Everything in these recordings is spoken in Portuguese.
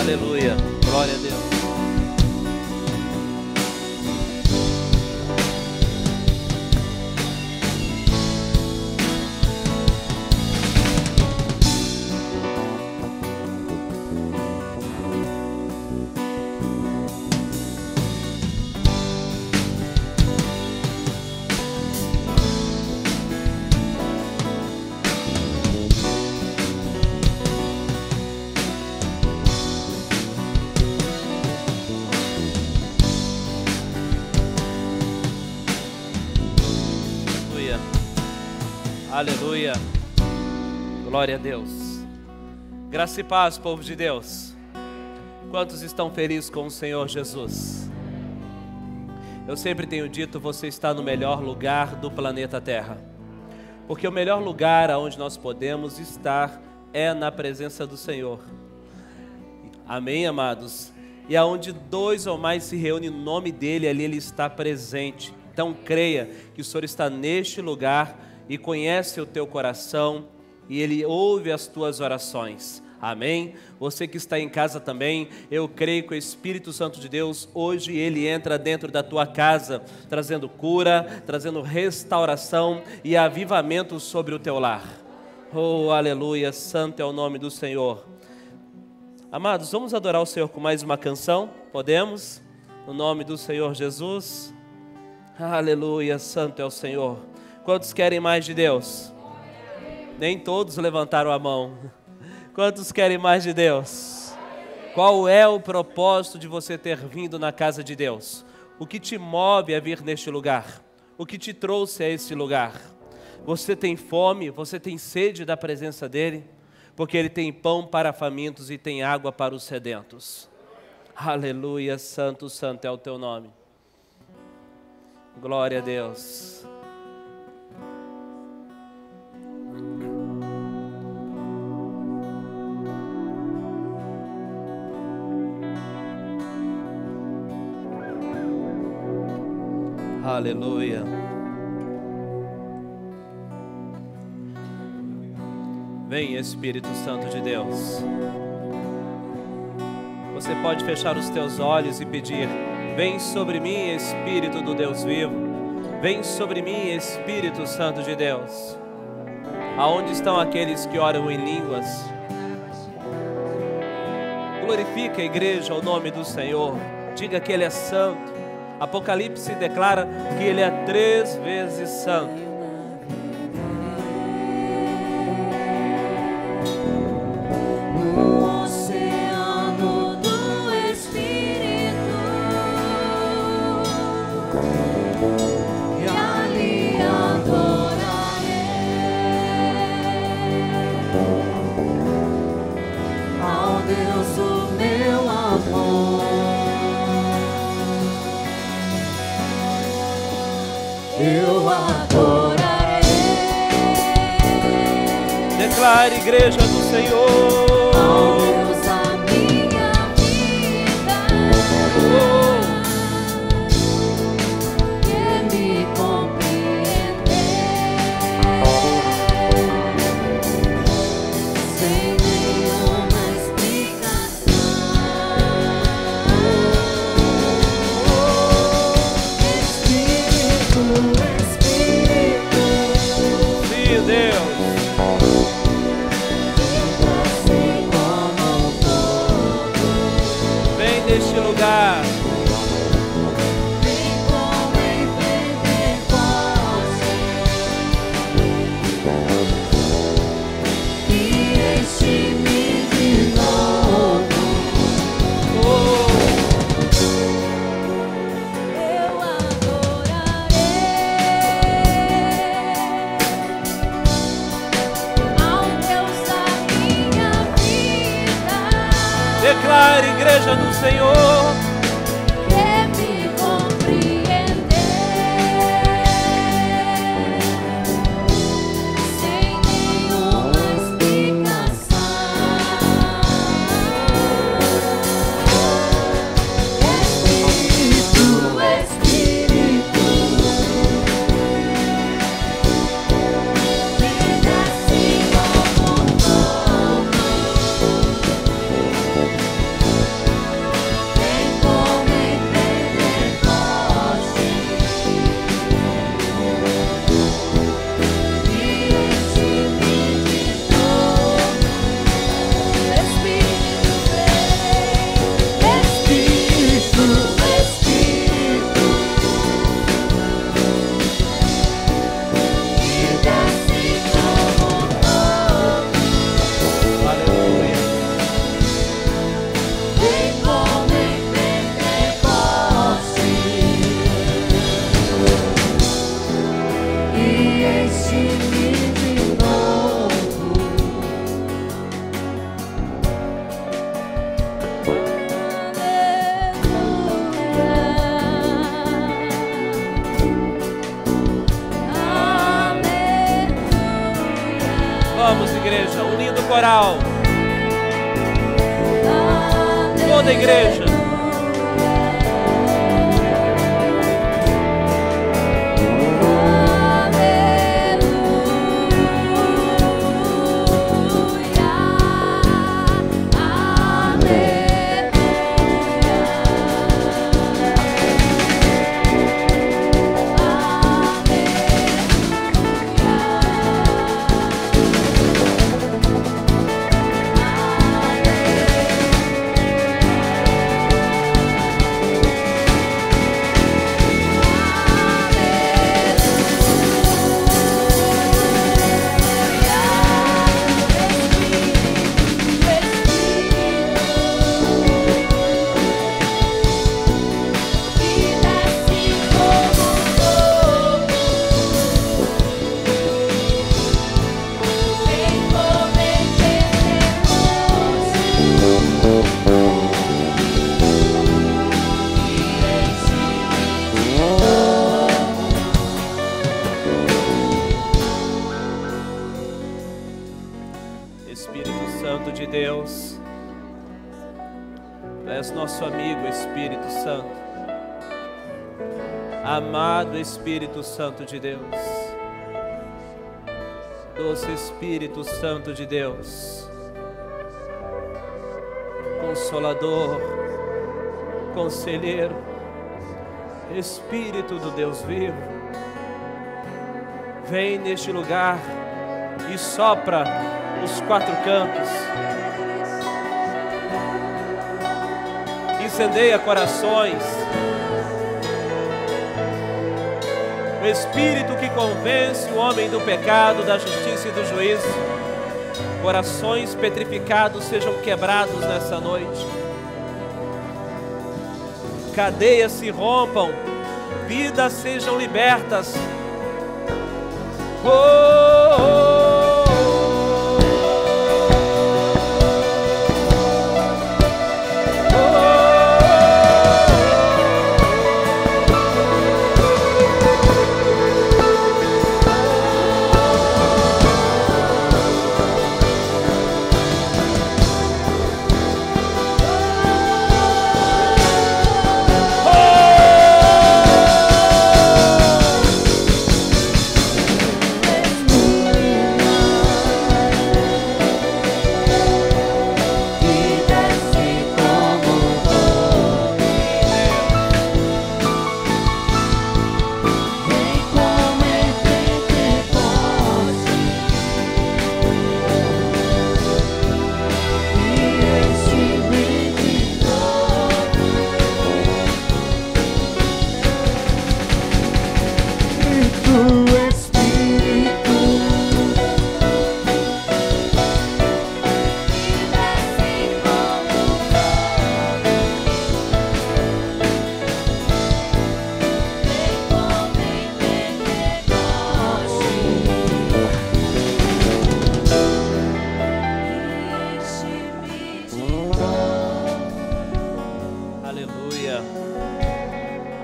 Aleluia. Glória a Deus. Aleluia, glória a Deus. Graça e paz, povo de Deus. Quantos estão felizes com o Senhor Jesus? Eu sempre tenho dito, você está no melhor lugar do planeta Terra, porque o melhor lugar aonde nós podemos estar é na presença do Senhor. Amém, amados? E aonde dois ou mais se reúnem no nome dEle, ali Ele está presente. Então creia que o Senhor está neste lugar e conhece o teu coração, e Ele ouve as tuas orações. Amém? Você que está em casa também, eu creio que o Espírito Santo de Deus, hoje Ele entra dentro da tua casa, trazendo cura, trazendo restauração e avivamento sobre o teu lar. Oh, aleluia, santo é o nome do Senhor. Amados, vamos adorar o Senhor com mais uma canção? Podemos? No nome do Senhor Jesus. Aleluia, santo é o Senhor. Quantos querem mais de Deus? Nem todos levantaram a mão. Quantos querem mais de Deus? Qual é o propósito de você ter vindo na casa de Deus? O que te move a vir neste lugar? O que te trouxe a este lugar? Você tem fome? Você tem sede da presença dEle? Porque Ele tem pão para famintos e tem água para os sedentos. Aleluia, santo, santo é o teu nome. Glória a Deus. Aleluia. Vem, Espírito Santo de Deus. Você pode fechar os teus olhos e pedir: vem sobre mim, Espírito do Deus vivo. Vem sobre mim, Espírito Santo de Deus. Aonde estão aqueles que oram em línguas? Glorifica, a igreja, o nome do Senhor. Diga que Ele é santo. Apocalipse declara que Ele é 3 vezes santo. O oceano do Espírito, e ali adorarei ao Deus do meu amor. Eu adorarei. Declare, igreja do Senhor. Ao Deus da minha vida, que me compreender sem nenhuma explicação. Sim, Deus. Vem neste lugar. Vem como em você e enche-me de novo. Eu adorarei ao Deus da minha vida. Declare, igreja do Senhor. Que me compreender sem nenhuma explicação. Espírito, Espírito, me desce como fogo. coral. Toda a igreja. Espírito Santo de Deus, Tu és nosso amigo, Espírito Santo, amado Espírito Santo de Deus, doce Espírito Santo de Deus, Consolador, Conselheiro, Espírito do Deus vivo, vem neste lugar e sopra os quatro cantos, incendeia corações, o Espírito que convence o homem do pecado, da justiça e do juízo. Corações petrificados sejam quebrados nessa noite, cadeias se rompam, vidas sejam libertas.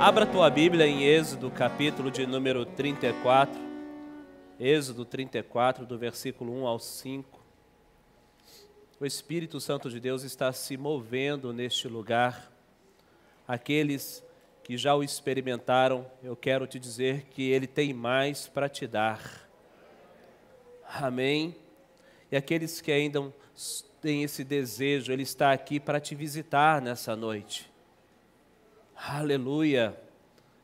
Abra a tua Bíblia em Êxodo, capítulo de número 34. Êxodo 34, do versículo 1 ao 5. O Espírito Santo de Deus está se movendo neste lugar. Aqueles que já o experimentaram, eu quero te dizer que Ele tem mais para te dar. Amém? E aqueles que ainda têm esse desejo, Ele está aqui para te visitar nessa noite. Aleluia!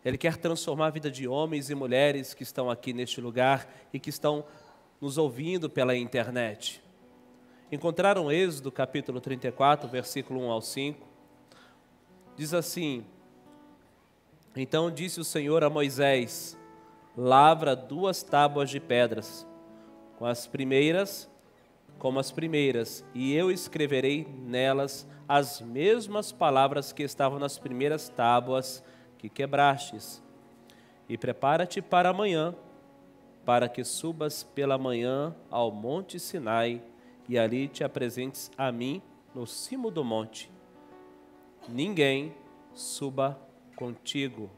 Ele quer transformar a vida de homens e mulheres que estão aqui neste lugar e que estão nos ouvindo pela internet. Encontraram Êxodo capítulo 34, versículo 1 ao 5? Diz assim: Então disse o Senhor a Moisés: Lavra 2 tábuas de pedras, como as primeiras, e eu escreverei nelas as mesmas palavras que estavam nas primeiras tábuas que quebrastes. E prepara-te para amanhã, para que subas pela manhã ao monte Sinai, e ali te apresentes a mim no cimo do monte. Ninguém suba contigo.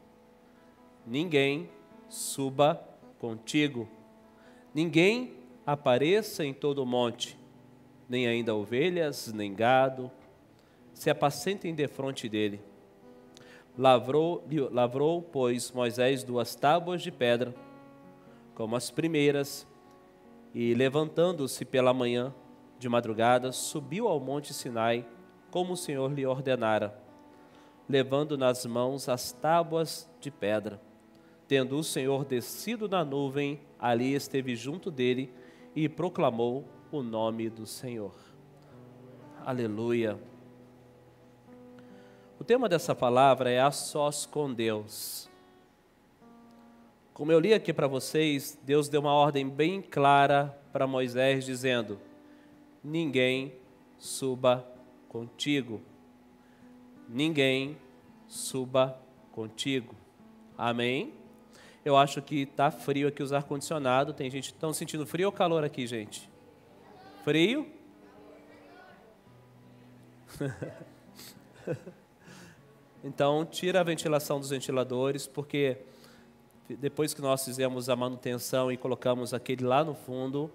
Ninguém suba contigo. Ninguém apareça em todo o monte, nem ainda ovelhas, nem gado, se apacentem defronte dele. Lavrou, pois, Moisés 2 tábuas de pedra, como as primeiras, e levantando-se pela manhã, de madrugada, subiu ao monte Sinai, como o Senhor lhe ordenara, levando nas mãos as tábuas de pedra. Tendo o Senhor descido na nuvem, ali esteve junto dele e proclamou o nome do Senhor. Aleluia. O tema dessa palavra é a sós com Deus. Como eu li aqui para vocês, Deus deu uma ordem bem clara para Moisés, dizendo: ninguém suba contigo. Ninguém suba contigo. Amém? Eu acho que está frio aqui os ar-condicionado. Tem gente que está sentindo frio ou calor aqui, gente? Frio? Então, tira a ventilação dos ventiladores, porque depois que nós fizemos a manutenção e colocamos aquele lá no fundo,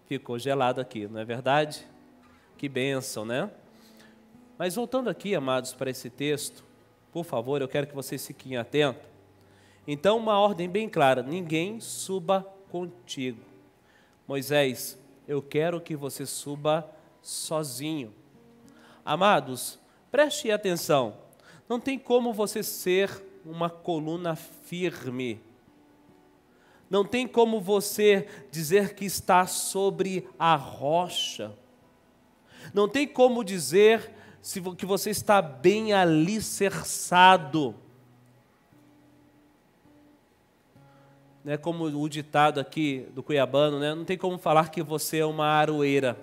ficou gelado aqui, não é verdade? Que bênção, né? Mas voltando aqui, amados, para esse texto, por favor, eu quero que vocês fiquem atentos. Então, uma ordem bem clara: ninguém suba contigo. Moisés, eu quero que você suba sozinho. Amados, preste atenção. Não tem como você ser uma coluna firme. Não tem como você dizer que está sobre a rocha. Não tem como dizer que você está bem alicerçado. Né, como o ditado aqui do cuiabano, né, não tem como falar que você é uma aroeira.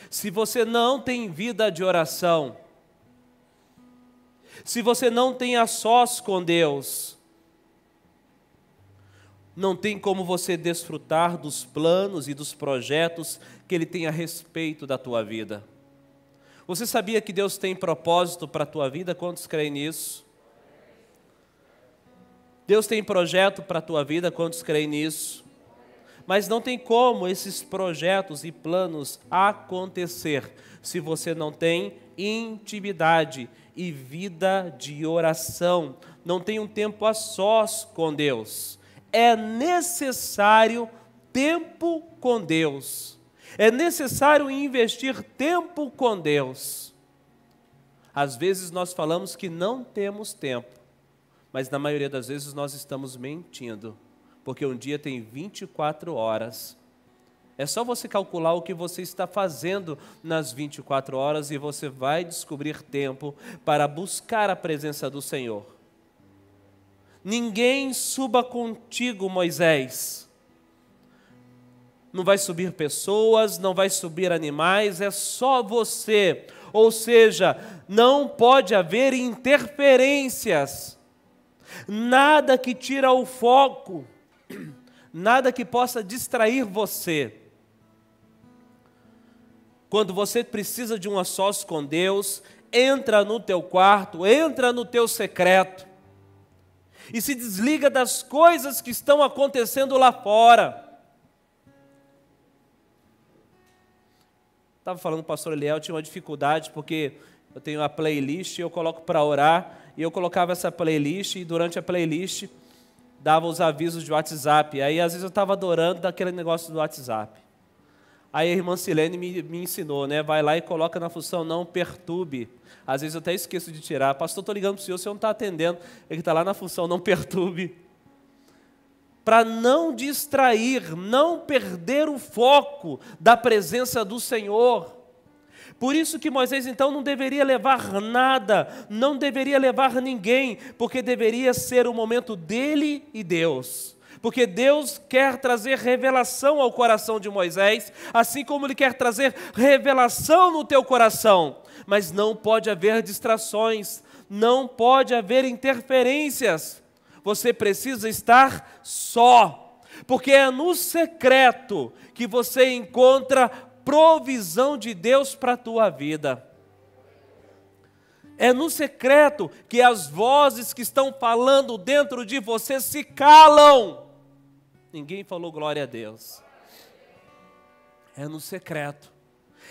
Se você não tem vida de oração, se você não tem a sós com Deus, não tem como você desfrutar dos planos e dos projetos que Ele tem a respeito da tua vida. Você sabia que Deus tem propósito para a tua vida? Quantos creem nisso? Deus tem projeto para a tua vida? Quantos creem nisso? Mas não tem como esses projetos e planos acontecer se você não tem intimidade e vida de oração, não tem um tempo a sós com Deus. É necessário tempo com Deus. É necessário investir tempo com Deus. Às vezes nós falamos que não temos tempo, mas na maioria das vezes nós estamos mentindo, porque um dia tem 24 horas. É só você calcular o que você está fazendo nas 24 horas e você vai descobrir tempo para buscar a presença do Senhor. Ninguém suba contigo, Moisés. Não vai subir pessoas, não vai subir animais, é só você. Ou seja, não pode haver interferências. Nada que tira o foco, nada que possa distrair você. Quando você precisa de um a sós com Deus, entra no teu quarto, entra no teu secreto e se desliga das coisas que estão acontecendo lá fora. Estava falando com o pastor Eliel, eu tinha uma dificuldade porque eu tenho uma playlist e eu coloco para orar, e eu colocava essa playlist e durante a playlist dava os avisos de WhatsApp. Aí às vezes eu estava adorando daquele negócio do WhatsApp. Aí a irmã Silene me ensinou, né? Vai lá e coloca na função não perturbe. Às vezes eu até esqueço de tirar. Pastor, estou ligando para o senhor não está atendendo. Ele está lá na função não perturbe. Para não distrair, não perder o foco da presença do Senhor. Por isso que Moisés então não deveria levar nada, não deveria levar ninguém, porque deveria ser o momento dele e Deus. Porque Deus quer trazer revelação ao coração de Moisés, assim como Ele quer trazer revelação no teu coração. Mas não pode haver distrações, não pode haver interferências. Você precisa estar só, porque é no secreto que você encontra provisão de Deus para a tua vida. É no secreto que as vozes que estão falando dentro de você se calam. Ninguém falou glória a Deus. É no secreto.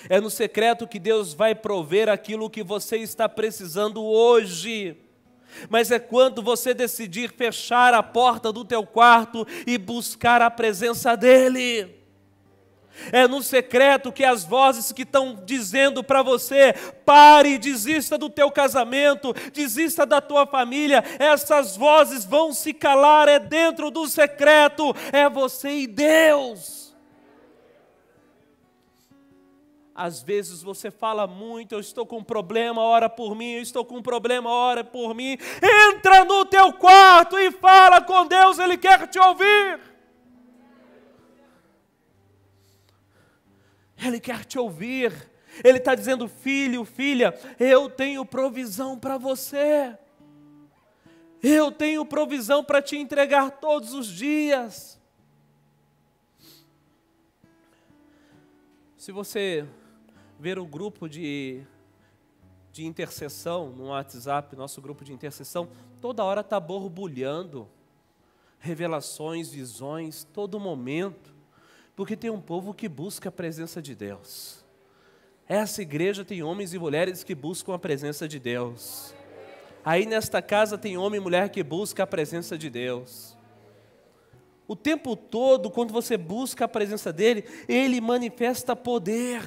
É no secreto que Deus vai prover aquilo que você está precisando hoje. Mas é quando você decidir fechar a porta do teu quarto e buscar a presença dEle. É no secreto que as vozes que estão dizendo para você, pare, desista do teu casamento, desista da tua família, essas vozes vão se calar, é dentro do secreto, é você e Deus. Às vezes você fala muito, eu estou com um problema, ora por mim, eu estou com um problema, ora por mim. Entra no teu quarto e fala com Deus, Ele quer te ouvir. Ele quer te ouvir. Ele está dizendo, filho, filha, eu tenho provisão para você. Eu tenho provisão para te entregar todos os dias. Se você ver o grupo de intercessão no WhatsApp, nosso grupo de intercessão, toda hora está borbulhando, revelações, visões, todo momento, porque tem um povo que busca a presença de Deus. Essa igreja tem homens e mulheres que buscam a presença de Deus. Aí nesta casa tem homem e mulher que busca a presença de Deus. O tempo todo, quando você busca a presença dEle, Ele manifesta poder.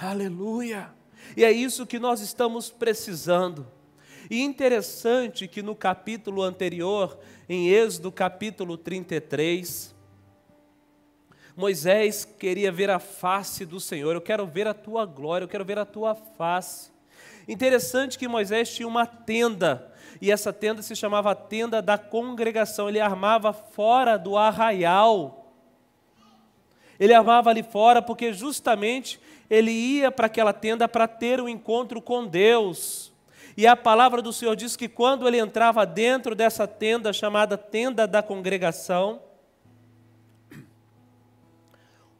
Aleluia! E é isso que nós estamos precisando. E interessante que no capítulo anterior, em Êxodo capítulo 33, Moisés queria ver a face do Senhor. Eu quero ver a tua glória, eu quero ver a tua face. Interessante que Moisés tinha uma tenda, e essa tenda se chamava a tenda da congregação. Ele armava fora do arraial. Ele armava ali fora porque justamente ele ia para aquela tenda para ter um encontro com Deus. E a palavra do Senhor diz que quando ele entrava dentro dessa tenda, chamada tenda da congregação,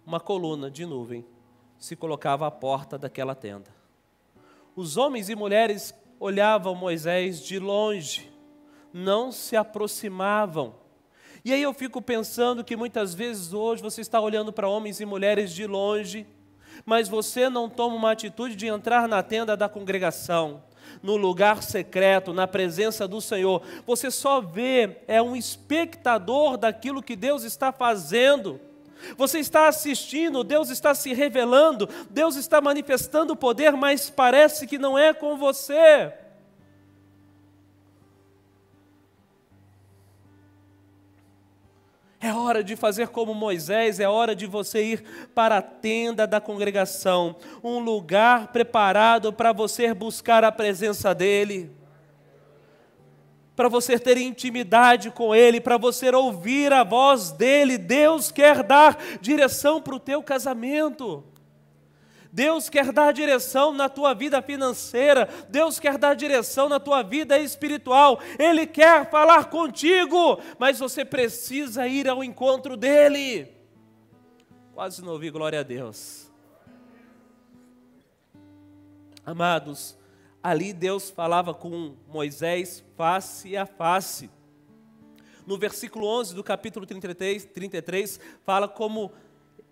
uma coluna de nuvem se colocava à porta daquela tenda. Os homens e mulheres olhavam Moisés de longe, não se aproximavam. E aí eu fico pensando que muitas vezes hoje você está olhando para homens e mulheres de longe, mas você não toma uma atitude de entrar na tenda da congregação, no lugar secreto, na presença do Senhor. Você só vê, é um espectador daquilo que Deus está fazendo. Você está assistindo, Deus está se revelando, Deus está manifestando o poder, mas parece que não é com você. É hora de fazer como Moisés, é hora de você ir para a tenda da congregação, um lugar preparado para você buscar a presença dEle, para você ter intimidade com Ele, para você ouvir a voz dEle. Deus quer dar direção para o teu casamento. Deus quer dar direção na tua vida financeira, Deus quer dar direção na tua vida espiritual, Ele quer falar contigo, mas você precisa ir ao encontro dEle. Quase não ouvi, glória a Deus. Amados, ali Deus falava com Moisés face a face. No versículo 11 do capítulo 33 fala como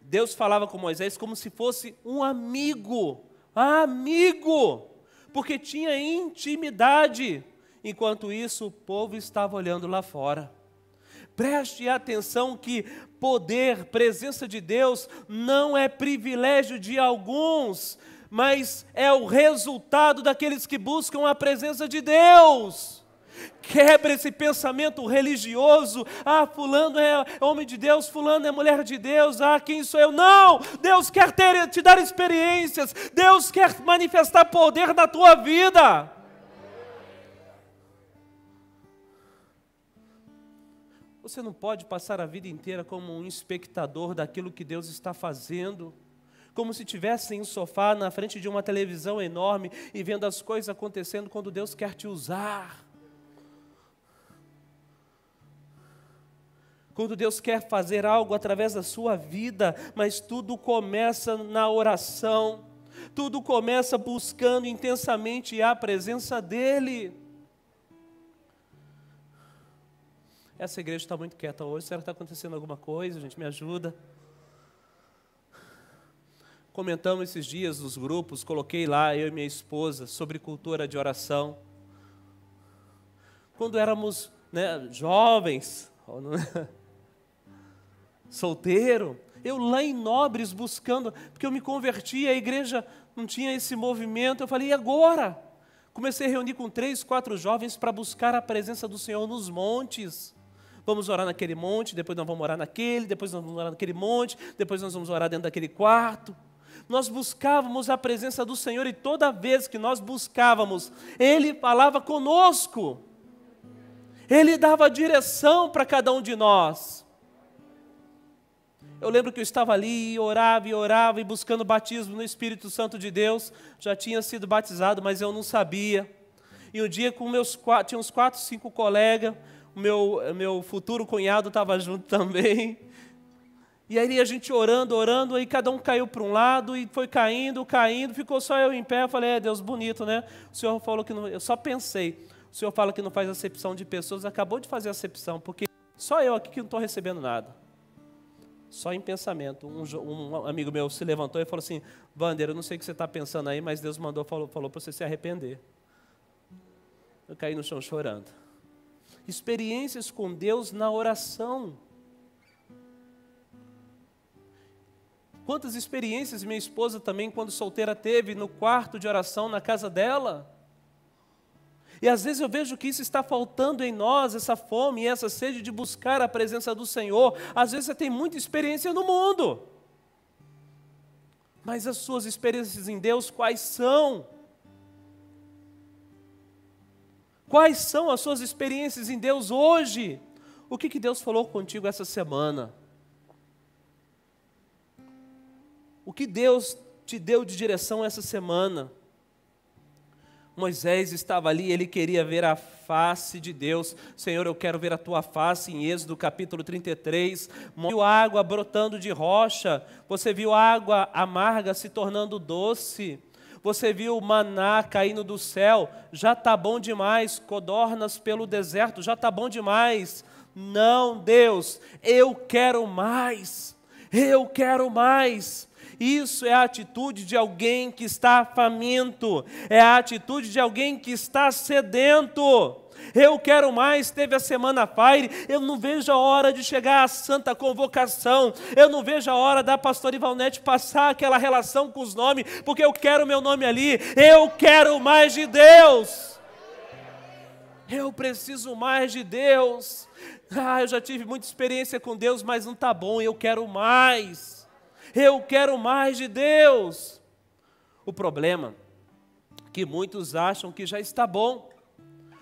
Deus falava com Moisés como se fosse um amigo, porque tinha intimidade. Enquanto isso, o povo estava olhando lá fora. Preste atenção que poder, presença de Deus, não é privilégio de alguns, mas é o resultado daqueles que buscam a presença de Deus. Quebra esse pensamento religioso, fulano é homem de Deus, fulano é mulher de Deus, quem sou eu? Não, Deus quer te dar experiências, Deus quer manifestar poder na tua vida. Você não pode passar a vida inteira como um espectador daquilo que Deus está fazendo, como se estivesse em um sofá na frente de uma televisão enorme e vendo as coisas acontecendo quando Deus quer te usar. Quando Deus quer fazer algo através da sua vida, mas tudo começa na oração, tudo começa buscando intensamente a presença dEle. Essa igreja está muito quieta hoje, será que está acontecendo alguma coisa? Gente, me ajuda. comentamos esses dias nos grupos, coloquei lá, eu e minha esposa, sobre cultura de oração. Quando éramos, né, jovens, solteiro, eu lá em Nobres buscando, porque eu me converti, a igreja não tinha esse movimento, eu falei, e agora? Comecei a reunir com 3, 4 jovens para buscar a presença do Senhor nos montes. Vamos orar naquele monte, depois nós vamos orar naquele, depois nós vamos orar naquele monte, depois nós vamos orar dentro daquele quarto. Nós buscávamos a presença do Senhor e toda vez que nós buscávamos, Ele falava conosco. Ele dava direção para cada um de nós. Eu lembro que eu estava ali e orava e buscando batismo no Espírito Santo de Deus. Já tinha sido batizado, mas eu não sabia. E um dia tinha uns 4, 5 colegas, o meu futuro cunhado estava junto também. E aí a gente orando, aí cada um caiu para um lado e foi caindo, ficou só eu em pé. Eu falei, Deus, bonito, né? O Senhor falou que não... Eu só pensei, o Senhor fala que não faz acepção de pessoas, acabou de fazer acepção, porque só eu aqui que não estou recebendo nada. Só em pensamento. Um amigo meu se levantou e falou assim, Wander, eu não sei o que você está pensando aí, mas Deus falou para você se arrepender. Eu caí no chão chorando. Experiências com Deus na oração. Quantas experiências minha esposa também, quando solteira, teve no quarto de oração, na casa dela. E às vezes eu vejo que isso está faltando em nós, essa fome e essa sede de buscar a presença do Senhor. Às vezes você tem muita experiência no mundo. Mas as suas experiências em Deus, quais são? Quais são as suas experiências em Deus hoje? O que Deus falou contigo essa semana? O que Deus te deu de direção essa semana? Moisés estava ali, ele queria ver a face de Deus. Senhor, eu quero ver a tua face, em Êxodo capítulo 33. Viu água brotando de rocha, você viu água amarga se tornando doce, você viu o maná caindo do céu, já está bom demais, codornas pelo deserto, já está bom demais. Não, Deus, eu quero mais, eu quero mais. Isso é a atitude de alguém que está faminto, é a atitude de alguém que está sedento. Eu quero mais. Teve a Semana Fire, eu não vejo a hora de chegar à Santa Convocação, eu não vejo a hora da pastora Ivalnete passar aquela relação com os nomes, porque eu quero meu nome ali, eu quero mais de Deus. Eu preciso mais de Deus. Eu já tive muita experiência com Deus, mas não está bom, eu quero mais. Eu quero mais de Deus. O problema é que muitos acham que já está bom.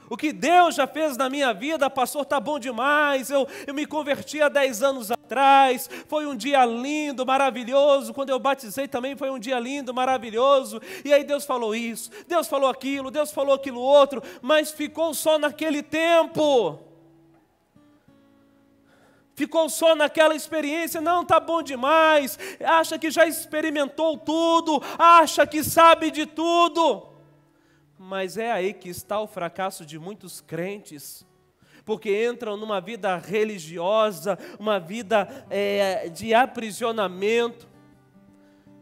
O que Deus já fez na minha vida, pastor, está bom demais. Eu me converti há 10 anos atrás. Foi um dia lindo, maravilhoso. Quando eu batizei também foi um dia lindo, maravilhoso. E aí Deus falou isso, Deus falou aquilo outro. Mas ficou só naquele tempo. Ficou só naquela experiência, não, está bom demais, acha que já experimentou tudo, acha que sabe de tudo. Mas é aí que está o fracasso de muitos crentes, porque entram numa vida religiosa, uma vida de aprisionamento,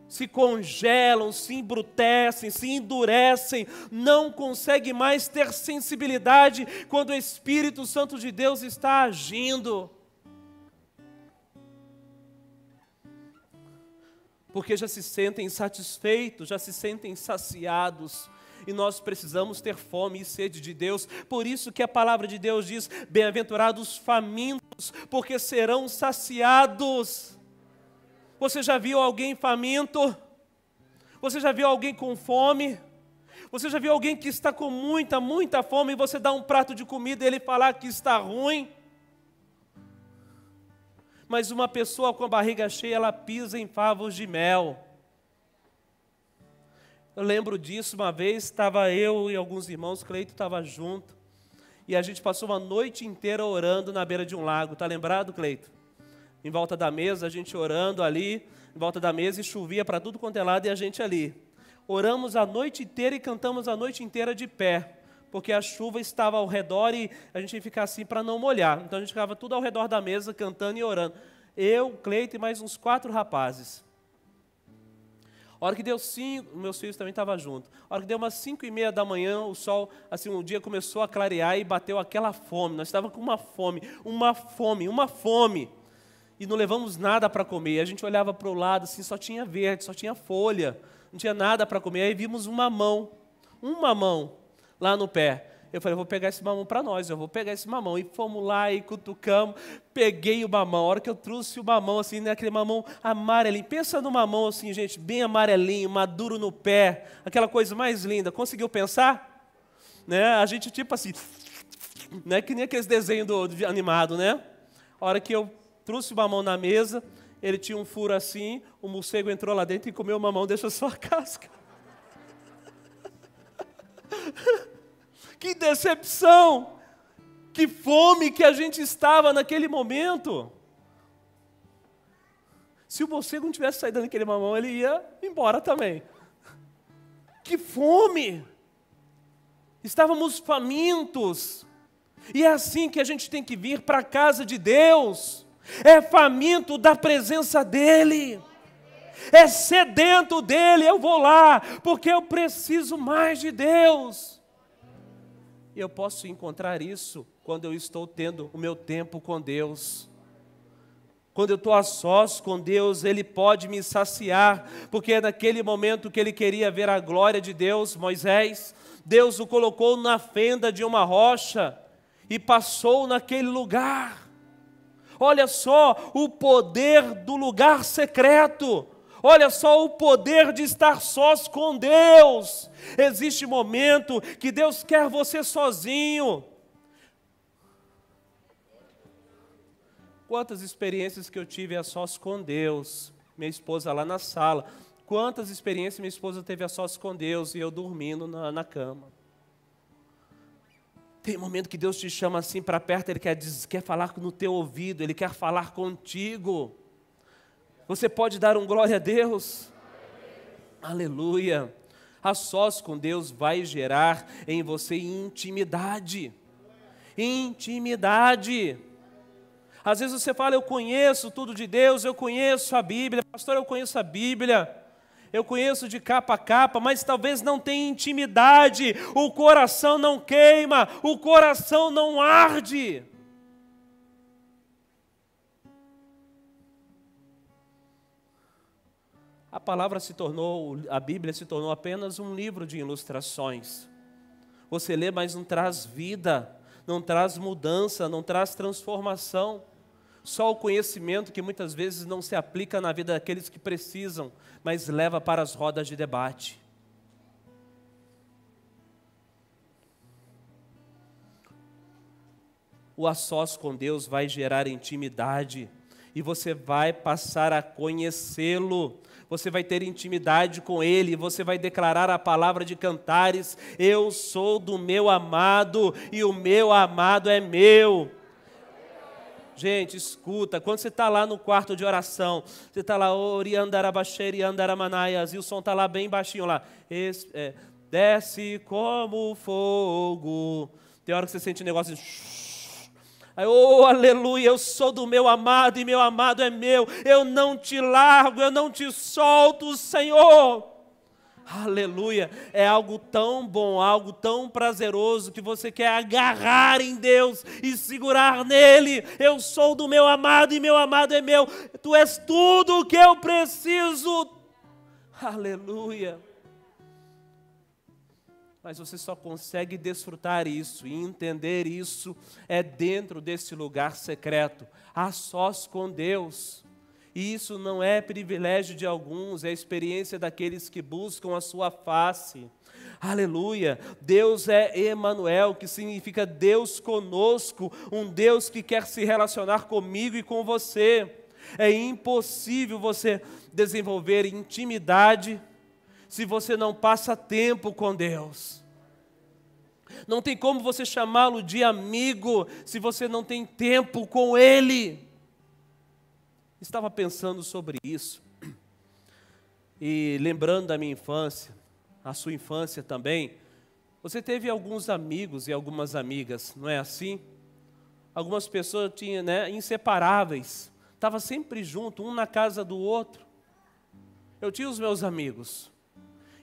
se congelam, se embrutecem, se endurecem, não conseguem mais ter sensibilidade quando o Espírito Santo de Deus está agindo. Porque já se sentem satisfeitos, já se sentem saciados. E nós precisamos ter fome e sede de Deus. Por isso que a palavra de Deus diz, bem-aventurados famintos, porque serão saciados. Você já viu alguém faminto? Você já viu alguém com fome? Você já viu alguém que está com muita, muita fome e você dá um prato de comida e ele falar que está ruim? Mas uma pessoa com a barriga cheia, ela pisa em favos de mel. Eu lembro disso, uma vez estava eu e alguns irmãos, Cleito estava junto, e a gente passou uma noite inteira orando na beira de um lago. Está lembrado, Cleito? Em volta da mesa, a gente orando ali, em volta da mesa, e chovia para tudo quanto é lado, e a gente ali. Oramos a noite inteira e cantamos a noite inteira de pé, porque a chuva estava ao redor e a gente ia ficar assim para não molhar. Então a gente ficava tudo ao redor da mesa, cantando e orando. Eu, Cleito e mais uns 4 rapazes. A hora que deu 5, meus filhos também estavam juntos. A hora que deu umas 5:30 da manhã, o sol, assim, um dia começou a clarear e bateu aquela fome. Nós estávamos com uma fome. E não levamos nada para comer. A gente olhava para o lado, assim, só tinha verde, só tinha folha. Não tinha nada para comer. Aí vimos um mamão lá no pé. Eu falei, eu vou pegar esse mamão para nós, eu vou pegar esse mamão. E fomos lá e cutucamos, peguei o mamão. A hora que eu trouxe o mamão, assim, né, aquele mamão amarelinho. Pensa no mamão, assim, gente, bem amarelinho, maduro no pé. Aquela coisa mais linda. Conseguiu pensar? Né? A gente, tipo assim, né, que nem aqueles desenhos do animado, né? A hora que eu trouxe o mamão na mesa, ele tinha um furo assim, o morcego entrou lá dentro e comeu o mamão, deixou só a casca. Que decepção! Que fome que a gente estava naquele momento! Se o morcego não tivesse saído daquele mamão, ele ia embora também. Que fome! Estávamos famintos. E é assim que a gente tem que vir para a casa de Deus. É faminto da presença dEle. É sedento dEle. Eu vou lá, porque eu preciso mais de Deus. E eu posso encontrar isso quando eu estou tendo o meu tempo com Deus. Quando eu estou a sós com Deus, Ele pode me saciar, porque é naquele momento que ele queria ver a glória de Deus, Moisés, Deus o colocou na fenda de uma rocha e passou naquele lugar. Olha só o poder do lugar secreto. Olha só o poder de estar sós com Deus. Existe momento que Deus quer você sozinho. Quantas experiências que eu tive a sós com Deus. Minha esposa lá na sala. Quantas experiências minha esposa teve a sós com Deus e eu dormindo na cama. Tem momento que Deus te chama assim para perto, Ele quer falar no teu ouvido, Ele quer falar contigo. Você pode dar um glória a Deus? Aleluia. A sós com Deus vai gerar em você intimidade. Intimidade. Às vezes você fala, eu conheço tudo de Deus, eu conheço a Bíblia. Pastor, eu conheço a Bíblia. Eu conheço de capa a capa, mas talvez não tenha intimidade. O coração não queima, o coração não arde. A Bíblia se tornou apenas um livro de ilustrações. Você lê, mas não traz vida, não traz mudança, não traz transformação. Só o conhecimento que muitas vezes não se aplica na vida daqueles que precisam, mas leva para as rodas de debate. O a sós com Deus vai gerar intimidade e você vai passar a conhecê-lo. Você vai ter intimidade com Ele, você vai declarar a palavra de Cantares, eu sou do meu amado e o meu amado é meu. Gente, escuta, quando você está lá no quarto de oração, você está lá, oriandarabaxeri, andaramanaias, e o som está lá bem baixinho lá, desce como fogo. Tem hora que você sente um negócio assim, aí, oh, aleluia, eu sou do meu amado e meu amado é meu. Eu não te largo, eu não te solto, Senhor. Aleluia, é algo tão bom, algo tão prazeroso que você quer agarrar em Deus e segurar nele. Eu sou do meu amado e meu amado é meu. Tu és tudo o que eu preciso. Aleluia. Mas você só consegue desfrutar isso e entender isso dentro desse lugar secreto, a sós com Deus. E isso não é privilégio de alguns, é a experiência daqueles que buscam a sua face. Aleluia! Deus é Emanuel, que significa Deus conosco, um Deus que quer se relacionar comigo e com você. É impossível você desenvolver intimidade se você não passa tempo com Deus. Não tem como você chamá-lo de amigo se você não tem tempo com Ele. Estava pensando sobre isso e lembrando da minha infância, a sua infância também. Você teve alguns amigos e algumas amigas, não é assim? Algumas pessoas tinham, inseparáveis, estavam sempre juntos, um na casa do outro. eu tinha os meus amigos.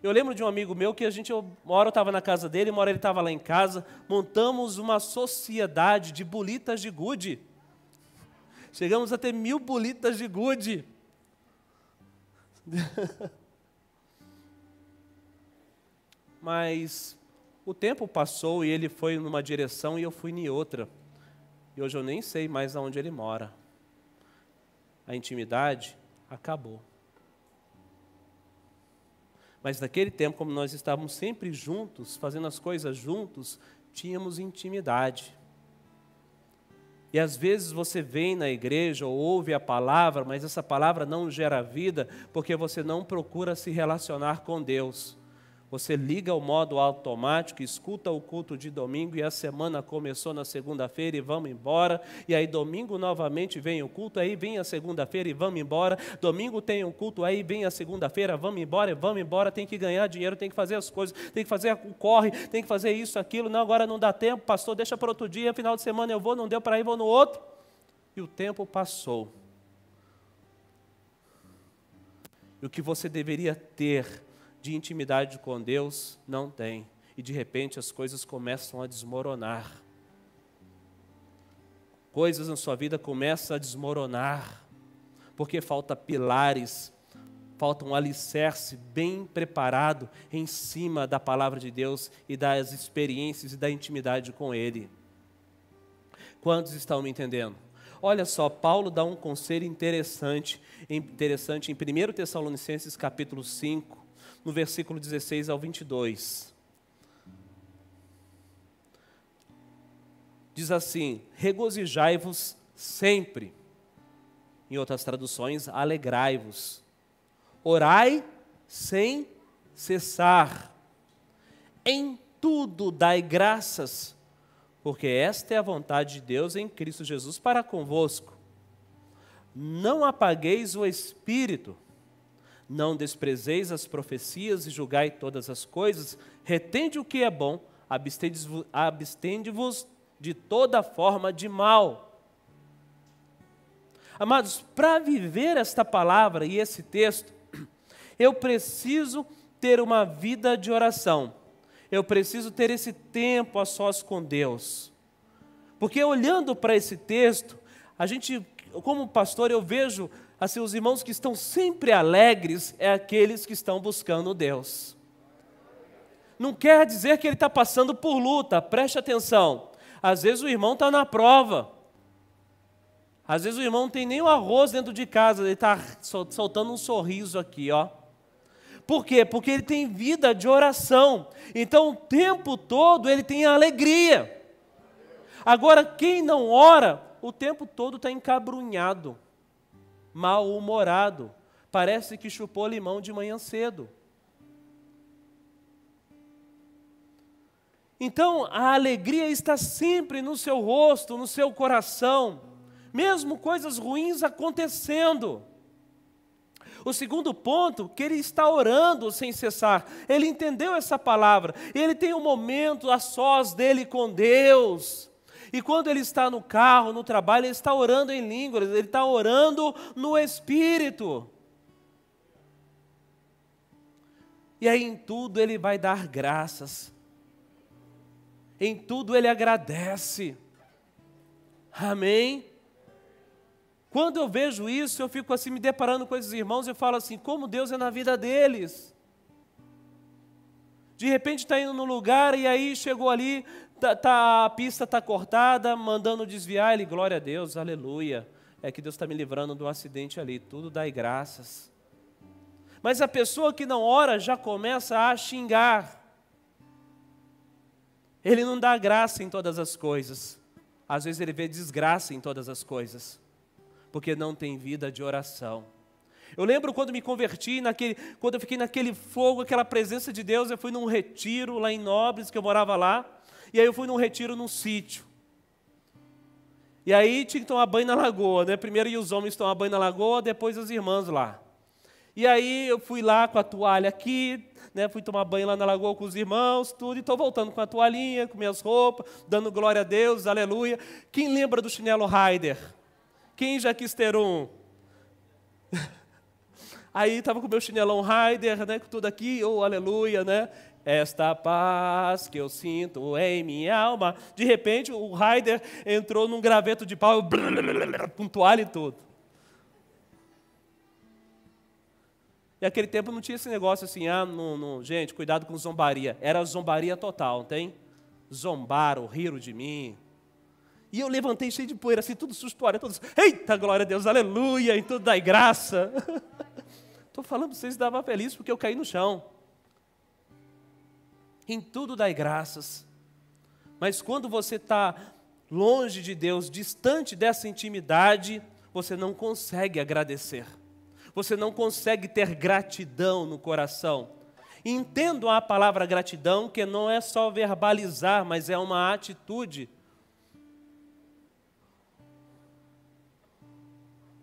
Eu lembro de um amigo meu que uma hora eu estava na casa dele, uma hora ele estava lá em casa, montamos uma sociedade de bolitas de gude. Chegamos a ter 1000 bolitas de gude. Mas o tempo passou e ele foi numa direção e eu fui em outra. E hoje eu nem sei mais aonde ele mora. A intimidade acabou. Mas naquele tempo, como nós estávamos sempre juntos, fazendo as coisas juntos, tínhamos intimidade. E às vezes você vem na igreja ou ouve a palavra, mas essa palavra não gera vida, porque você não procura se relacionar com Deus. Você liga o modo automático, escuta o culto de domingo e a semana começou na segunda-feira e vamos embora. E aí domingo novamente vem o culto, aí vem a segunda-feira e vamos embora. Domingo tem um culto, aí vem a segunda-feira, vamos embora. Tem que ganhar dinheiro, tem que fazer as coisas, tem que fazer o corre, tem que fazer isso, aquilo. Não, agora não dá tempo, pastor, deixa para outro dia, final de semana eu vou, não deu para ir, vou no outro. E o tempo passou. E o que você deveria ter de intimidade com Deus, não tem. E de repente as coisas começam a desmoronar. Coisas na sua vida começam a desmoronar. Porque falta pilares, falta um alicerce bem preparado em cima da palavra de Deus e das experiências e da intimidade com Ele. Quantos estão me entendendo? Olha só, Paulo dá um conselho interessante em 1 Tessalonicenses capítulo 5, no versículo 16 ao 22. Diz assim: regozijai-vos sempre. Em outras traduções, alegrai-vos. Orai sem cessar. Em tudo dai graças, porque esta é a vontade de Deus em Cristo Jesus para convosco. Não apagueis o espírito. Não desprezeis as profecias e julgai todas as coisas, retende o que é bom, abstende-vos de toda forma de mal. Amados, para viver esta palavra e esse texto, eu preciso ter uma vida de oração, eu preciso ter esse tempo a sós com Deus, porque olhando para esse texto, como pastor, eu vejo assim, os irmãos que estão sempre alegres é aqueles que estão buscando Deus. Não quer dizer que ele está passando por luta, preste atenção. Às vezes o irmão está na prova. Às vezes o irmão não tem nem o arroz dentro de casa, ele está soltando um sorriso aqui, ó. Por quê? Porque ele tem vida de oração. Então o tempo todo ele tem alegria. Agora quem não ora, o tempo todo está encabrunhado, mal-humorado, parece que chupou limão de manhã cedo. Então, a alegria está sempre no seu rosto, no seu coração, mesmo coisas ruins acontecendo. O segundo ponto, que ele está orando sem cessar. Ele entendeu essa palavra, ele tem um momento a sós dele com Deus. E quando ele está no carro, no trabalho, ele está orando em línguas, ele está orando no Espírito. E aí em tudo ele vai dar graças. Em tudo ele agradece. Amém? Quando eu vejo isso, eu fico assim me deparando com esses irmãos e falo assim, como Deus é na vida deles. De repente está indo num lugar e aí chegou ali, a pista está cortada, mandando desviar, ele, glória a Deus, aleluia. É que Deus está me livrando de um acidente ali, tudo dai graças. Mas a pessoa que não ora já começa a xingar. Ele não dá graça em todas as coisas. Às vezes ele vê desgraça em todas as coisas, porque não tem vida de oração. Eu lembro quando me converti, quando eu fiquei naquele fogo, aquela presença de Deus, eu fui num retiro lá em Nobres, que eu morava lá, e aí eu fui num retiro num sítio. E aí tinha que tomar banho na lagoa, né? Primeiro ia os homens tomar banho na lagoa, depois as irmãs lá. E aí eu fui lá com a toalha aqui, né? Fui tomar banho lá na lagoa com os irmãos, tudo, e estou voltando com a toalhinha, com minhas roupas, dando glória a Deus, aleluia. Quem lembra do chinelo Raider? Quem já quis ter um? Aí estava com o meu chinelão Raider, né, com tudo aqui, oh, aleluia, né? Esta paz que eu sinto em minha alma. De repente, o Raider entrou num graveto de pau, com toalha e tudo. E naquele tempo não tinha esse negócio assim, gente, cuidado com zombaria. Era zombaria total, não tem? Zombaram, riram de mim. E eu levantei cheio de poeira, assim, tudo susto, todos, eita, glória a Deus, aleluia, em tudo dai graça. Estou falando para vocês, estava feliz porque eu caí no chão. Em tudo dai graças. Mas quando você está longe de Deus, distante dessa intimidade, você não consegue agradecer. Você não consegue ter gratidão no coração. Entendam a palavra gratidão, que não é só verbalizar, mas é uma atitude.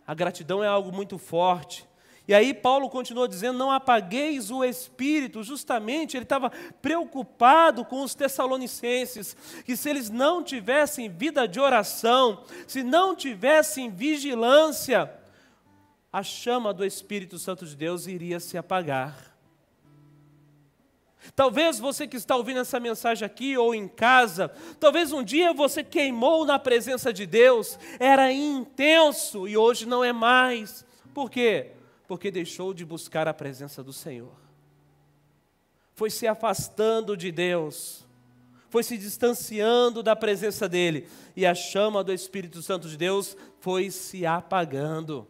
A gratidão é algo muito forte. E aí Paulo continua dizendo, não apagueis o espírito. Justamente ele estava preocupado com os tessalonicenses, que se eles não tivessem vida de oração, se não tivessem vigilância, a chama do Espírito Santo de Deus iria se apagar. Talvez você que está ouvindo essa mensagem aqui ou em casa, talvez um dia você queimou na presença de Deus, era intenso e hoje não é mais. Por quê? Porque deixou de buscar a presença do Senhor. Foi se afastando de Deus, foi se distanciando da presença dEle, e a chama do Espírito Santo de Deus foi se apagando.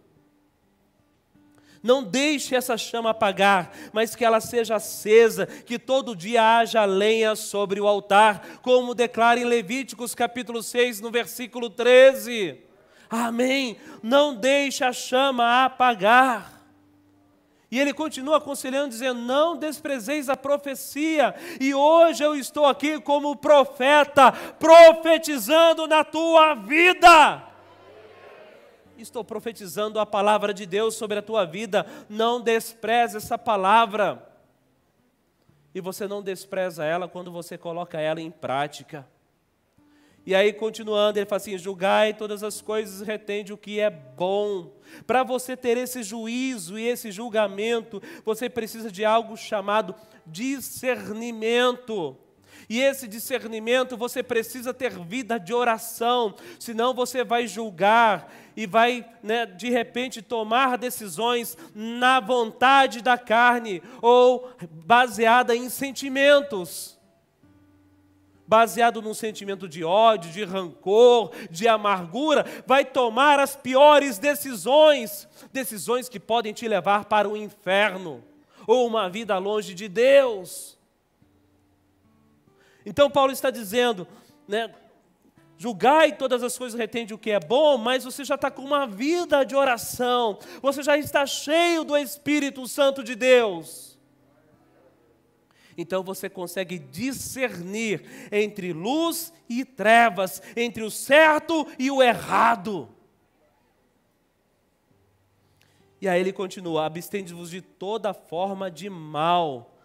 Não deixe essa chama apagar, mas que ela seja acesa, que todo dia haja lenha sobre o altar, como declara em Levíticos capítulo 6, no versículo 13. Amém. Não deixe a chama apagar. E ele continua aconselhando, dizendo, não desprezeis a profecia. E hoje eu estou aqui como profeta, profetizando na tua vida. Estou profetizando a palavra de Deus sobre a tua vida. Não despreze essa palavra. E você não despreza ela quando você coloca ela em prática. E aí, continuando, ele fala assim, julgai todas as coisas e retende o que é bom. Para você ter esse juízo e esse julgamento, você precisa de algo chamado discernimento. E esse discernimento, você precisa ter vida de oração, senão você vai julgar e vai, de repente, tomar decisões na vontade da carne ou baseada em sentimentos. Baseado num sentimento de ódio, de rancor, de amargura, vai tomar as piores decisões, decisões que podem te levar para o inferno, ou uma vida longe de Deus. Então Paulo está dizendo, julgai todas as coisas, retende o que é bom, mas você já está com uma vida de oração, você já está cheio do Espírito Santo de Deus. Então você consegue discernir entre luz e trevas, entre o certo e o errado. E aí ele continua, abstende-vos de toda forma de mal.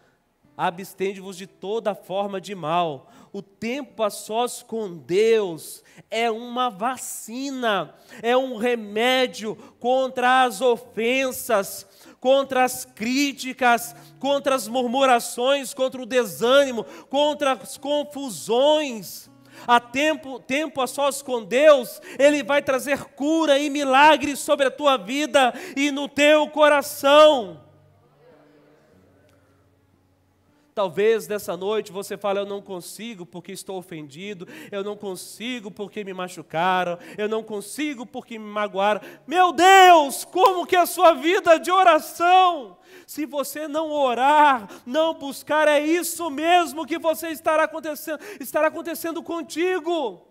Abstende-vos de toda forma de mal. O tempo a sós com Deus é uma vacina, é um remédio contra as ofensas, contra as críticas, contra as murmurações, contra o desânimo, contra as confusões. A tempo a sós com Deus, Ele vai trazer cura e milagres sobre a tua vida e no teu coração. Talvez nessa noite você fale, eu não consigo porque estou ofendido, eu não consigo porque me machucaram, eu não consigo porque me magoaram. Meu Deus, como que é a sua vida de oração? Se você não orar, não buscar, é isso mesmo que você estará acontecendo contigo.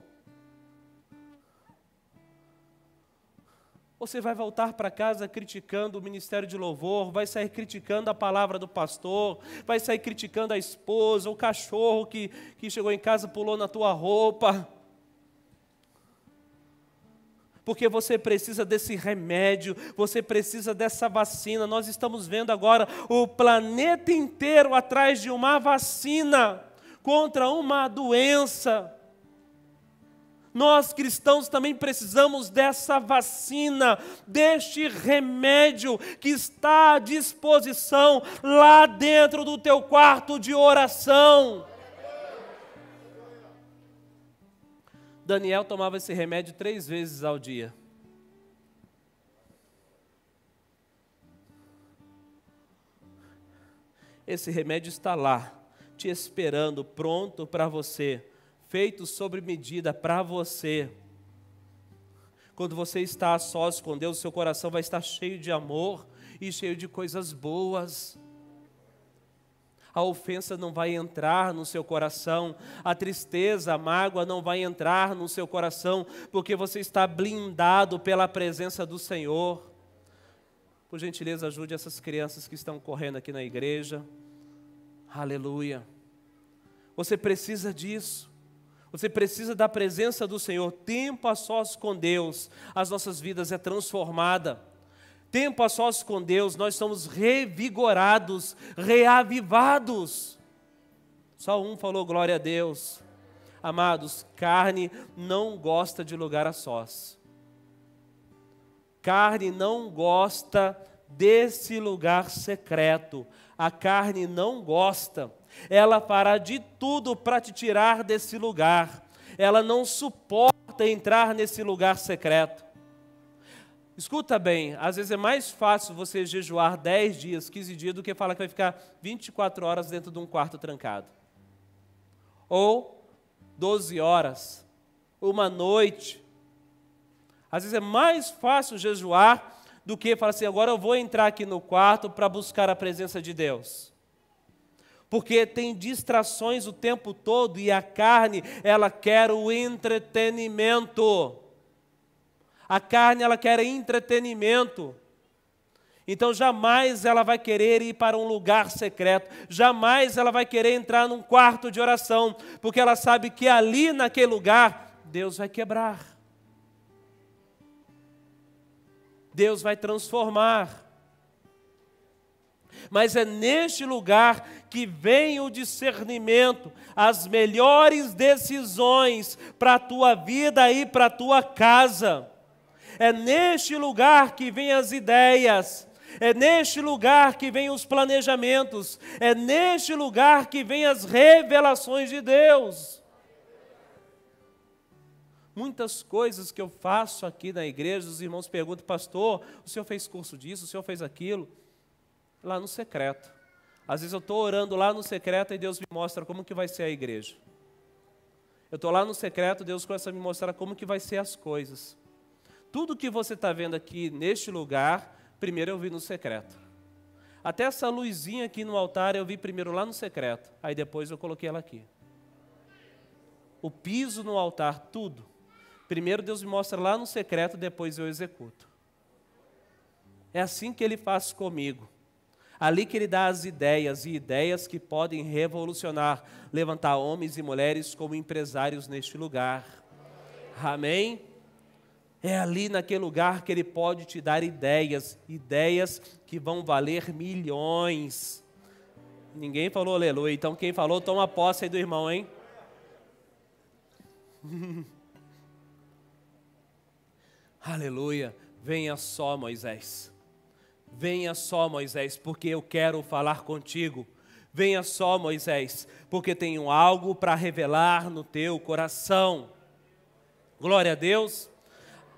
Você vai voltar para casa criticando o ministério de louvor, vai sair criticando a palavra do pastor, vai sair criticando a esposa, o cachorro que chegou em casa e pulou na tua roupa. Porque você precisa desse remédio, você precisa dessa vacina. Nós estamos vendo agora o planeta inteiro atrás de uma vacina contra uma doença. Nós cristãos também precisamos dessa vacina, deste remédio que está à disposição lá dentro do teu quarto de oração. Daniel tomava esse remédio 3 vezes ao dia. Esse remédio está lá, te esperando, pronto para você, feito sobre medida para você. Quando você está a sós com Deus, seu coração vai estar cheio de amor e cheio de coisas boas. A ofensa não vai entrar no seu coração, a tristeza, a mágoa não vai entrar no seu coração, porque você está blindado pela presença do Senhor. Por gentileza, ajude essas crianças que estão correndo aqui na igreja. Aleluia. Você precisa disso. Você precisa da presença do Senhor. Tempo a sós com Deus, as nossas vidas é transformada. Tempo a sós com Deus, nós somos revigorados, reavivados. Só um falou glória a Deus. Amados, carne não gosta de lugar a sós. Carne não gosta desse lugar secreto. A carne não gosta. Ela fará de tudo para te tirar desse lugar. Ela não suporta entrar nesse lugar secreto. Escuta bem, às vezes é mais fácil você jejuar 10 dias, 15 dias, do que falar que vai ficar 24 horas dentro de um quarto trancado. Ou 12 horas, uma noite. Às vezes é mais fácil jejuar do que falar assim, agora eu vou entrar aqui no quarto para buscar a presença de Deus. Porque tem distrações o tempo todo e a carne, ela quer o entretenimento. A carne, ela quer entretenimento. Então, jamais ela vai querer ir para um lugar secreto. Jamais ela vai querer entrar num quarto de oração. Porque ela sabe que ali, naquele lugar, Deus vai quebrar. Deus vai transformar. Mas é neste lugar que vem o discernimento, as melhores decisões para a tua vida e para a tua casa. É neste lugar que vêm as ideias, é neste lugar que vêm os planejamentos, é neste lugar que vêm as revelações de Deus. Muitas coisas que eu faço aqui na igreja, os irmãos perguntam, pastor, o senhor fez curso disso, o senhor fez aquilo? Lá no secreto. Às vezes eu estou orando lá no secreto e Deus me mostra como que vai ser a igreja. Eu estou lá no secreto, Deus começa a me mostrar como que vai ser as coisas. Tudo que você está vendo aqui neste lugar, primeiro eu vi no secreto. Até essa luzinha aqui no altar eu vi primeiro lá no secreto, aí depois eu coloquei ela aqui. O piso no altar, tudo. Primeiro Deus me mostra lá no secreto, depois eu executo. É assim que Ele faz comigo. Ali que Ele dá as ideias, e ideias que podem revolucionar, levantar homens e mulheres como empresários neste lugar. Amém? É ali naquele lugar que Ele pode te dar ideias, ideias que vão valer milhões. Ninguém falou aleluia, então quem falou, toma posse aí do irmão, hein? Aleluia, venha só Moisés. Venha só Moisés, porque eu quero falar contigo. Venha só Moisés, porque tenho algo para revelar no teu coração. Glória a Deus.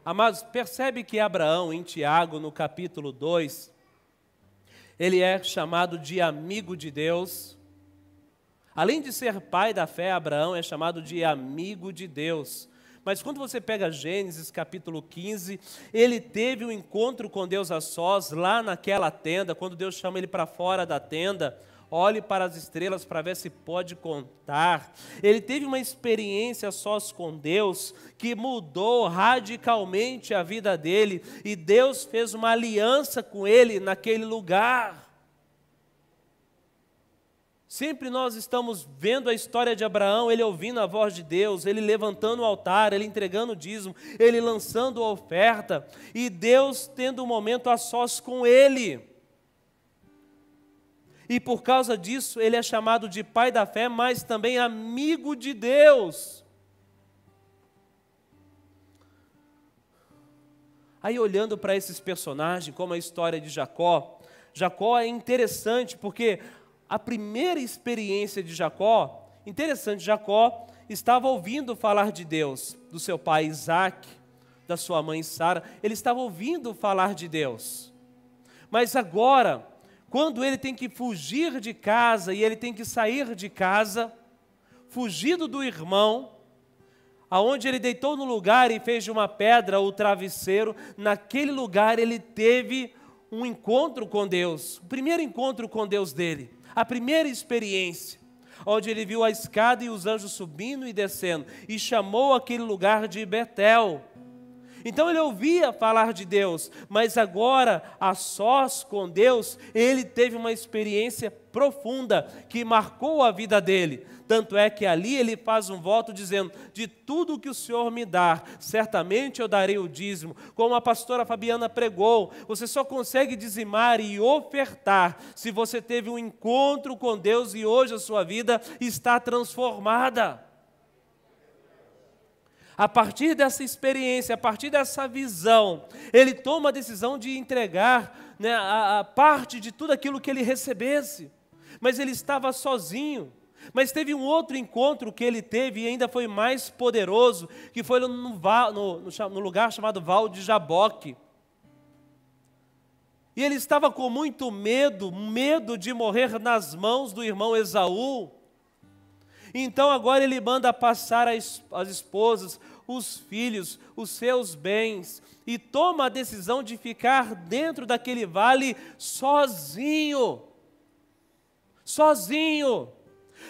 Amados, percebe que Abraão, em Tiago, no capítulo 2, ele é chamado de amigo de Deus. Além de ser pai da fé, Abraão é chamado de amigo de Deus. Mas quando você pega Gênesis capítulo 15, ele teve um encontro com Deus a sós, lá naquela tenda, quando Deus chama ele para fora da tenda. Olhe para as estrelas para ver se pode contar. Ele teve uma experiência sós com Deus que mudou radicalmente a vida dele. E Deus fez uma aliança com ele naquele lugar. Sempre nós estamos vendo a história de Abraão, ele ouvindo a voz de Deus, ele levantando o altar, ele entregando o dízimo, ele lançando a oferta. E Deus tendo um momento a sós com ele. E por causa disso, ele é chamado de pai da fé, mas também amigo de Deus. Aí olhando para esses personagens, como a história de Jacó, Jacó é interessante porque a primeira experiência de Jacó, interessante, Jacó estava ouvindo falar de Deus, do seu pai Isaac, da sua mãe Sara, ele estava ouvindo falar de Deus. Mas agora, quando ele tem que fugir de casa e ele tem que sair de casa, fugido do irmão, aonde ele deitou no lugar e fez de uma pedra o travesseiro, naquele lugar ele teve um encontro com Deus, o primeiro encontro com Deus dele, a primeira experiência, onde ele viu a escada e os anjos subindo e descendo, e chamou aquele lugar de Betel. Então ele ouvia falar de Deus, mas agora, a sós com Deus, ele teve uma experiência profunda que marcou a vida dele. Tanto é que ali ele faz um voto dizendo: de tudo que o Senhor me dá, certamente eu darei o dízimo. Como a pastora Fabiana pregou, você só consegue dizimar e ofertar se você teve um encontro com Deus e hoje a sua vida está transformada. A partir dessa experiência, a partir dessa visão, ele toma a decisão de entregar, né, a parte de tudo aquilo que ele recebesse. Mas ele estava sozinho. Mas teve um outro encontro que ele teve e ainda foi mais poderoso, que foi no lugar chamado Val de Jaboque. E ele estava com muito medo de morrer nas mãos do irmão Esaú. Então agora ele manda passar as esposas, os filhos, os seus bens, e toma a decisão de ficar dentro daquele vale sozinho. Sozinho.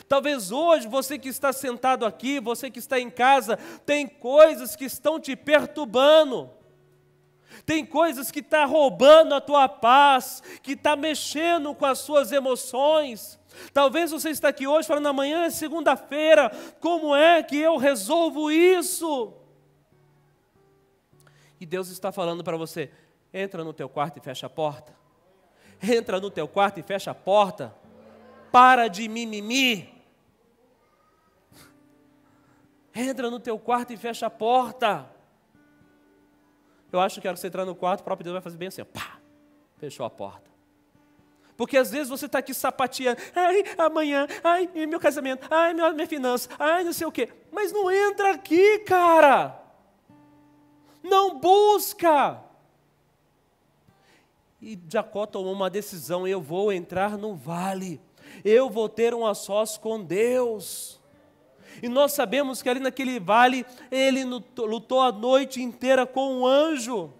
Talvez hoje você que está sentado aqui, você que está em casa, tem coisas que estão te perturbando. Tem coisas que estão roubando a tua paz, que está mexendo com as suas emoções. Talvez você está aqui hoje falando: amanhã é segunda-feira, como é que eu resolvo isso? E Deus está falando para você: entra no teu quarto e fecha a porta. Entra no teu quarto e fecha a porta. Para de mimimi. Entra no teu quarto e fecha a porta. Eu acho que a hora que você entrar no quarto, o próprio Deus vai fazer bem assim, ó, pá, fechou a porta. Porque às vezes você está aqui sapateando: ai, amanhã, ai, meu casamento, ai, minha finança, ai, não sei o quê. Mas não entra aqui, cara. Não busca. E Jacó tomou uma decisão: eu vou entrar no vale. Eu vou ter um a sós com Deus. E nós sabemos que ali naquele vale, ele lutou a noite inteira com um anjo.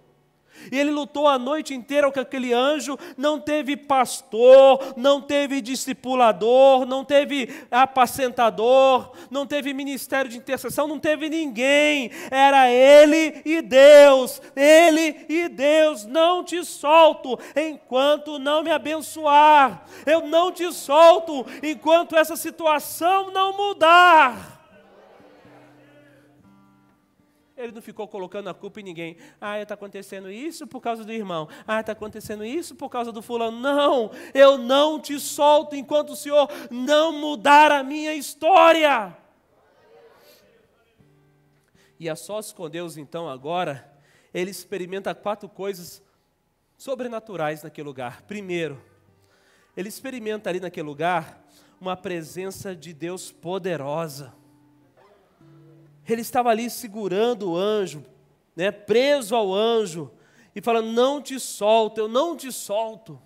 E ele lutou a noite inteira com aquele anjo. Não teve pastor, não teve discipulador, não teve apacentador, não teve ministério de intercessão, não teve ninguém. Era ele e Deus. Ele e Deus. Não te solto enquanto não me abençoar. Eu não te solto enquanto essa situação não mudar. Ele não ficou colocando a culpa em ninguém. Ah, está acontecendo isso por causa do irmão. Ah, está acontecendo isso por causa do fulano. Não, eu não te solto enquanto o Senhor não mudar a minha história. E a sós com Deus, então, agora, ele experimenta 4 coisas sobrenaturais naquele lugar. Primeiro, ele experimenta ali naquele lugar uma presença de Deus poderosa. Ele estava ali segurando o anjo, né, preso ao anjo, e falando: não te solto, eu não te solto.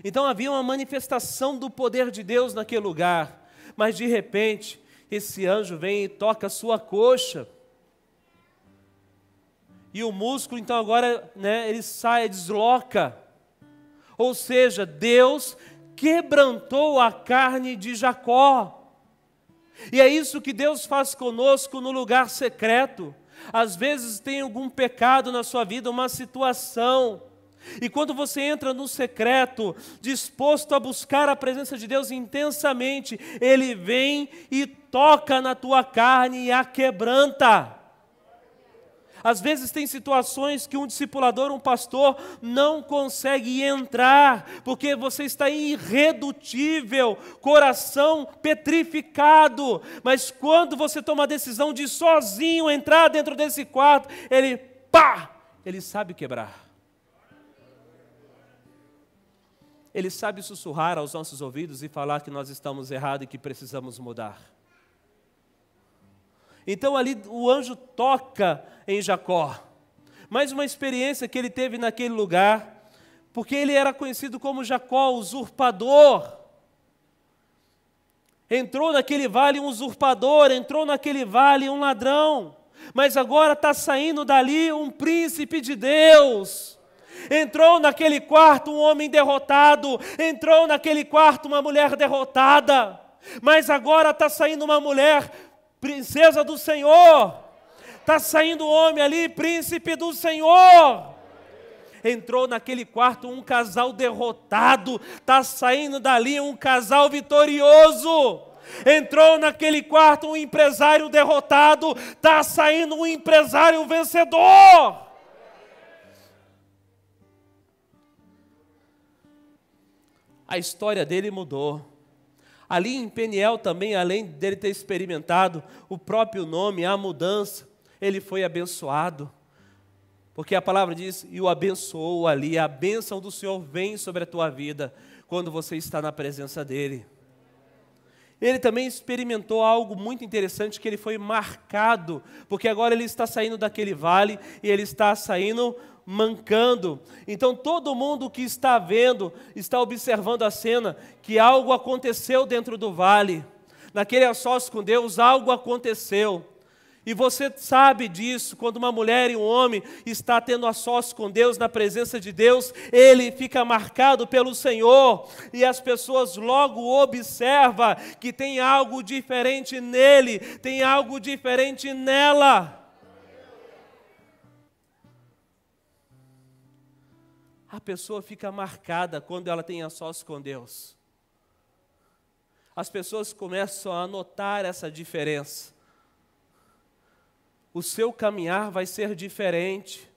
Então havia uma manifestação do poder de Deus naquele lugar. Mas de repente, esse anjo vem e toca a sua coxa. E o músculo então agora, né, ele sai, desloca. Ou seja, Deus quebrantou a carne de Jacó. E é isso que Deus faz conosco no lugar secreto. Às vezes tem algum pecado na sua vida, uma situação. E quando você entra no secreto, disposto a buscar a presença de Deus intensamente, Ele vem e toca na tua carne e a quebranta. Às vezes tem situações que um discipulador, um pastor, não consegue entrar, porque você está irredutível, coração petrificado. Mas quando você toma a decisão de sozinho entrar dentro desse quarto, ele, pá, Ele sabe quebrar. Ele sabe sussurrar aos nossos ouvidos e falar que nós estamos errados e que precisamos mudar. Então ali o anjo toca em Jacó. Mais uma experiência que ele teve naquele lugar, porque ele era conhecido como Jacó, usurpador. Entrou naquele vale um usurpador, entrou naquele vale um ladrão, mas agora está saindo dali um príncipe de Deus. Entrou naquele quarto um homem derrotado, entrou naquele quarto uma mulher derrotada, mas agora está saindo uma mulher, princesa do Senhor, está saindo um homem ali, príncipe do Senhor. Entrou naquele quarto um casal derrotado, está saindo dali um casal vitorioso. Entrou naquele quarto um empresário derrotado, está saindo um empresário vencedor. A história dele mudou. Ali em Peniel também, além dele ter experimentado o próprio nome, a mudança, ele foi abençoado. Porque a palavra diz, e o abençoou ali, a bênção do Senhor vem sobre a tua vida, quando você está na presença dEle. Ele também experimentou algo muito interessante, que ele foi marcado, porque agora ele está saindo daquele vale, e ele está saindo mancando. Então todo mundo que está vendo, está observando a cena, que algo aconteceu dentro do vale. Naquele a sós com Deus, algo aconteceu. E você sabe disso, quando uma mulher e um homem está tendo a sós com Deus, na presença de Deus, ele fica marcado pelo Senhor, e as pessoas logo observam que tem algo diferente nele, tem algo diferente nela. A pessoa fica marcada quando ela tem a sós com Deus. As pessoas começam a notar essa diferença. O seu caminhar vai ser diferente.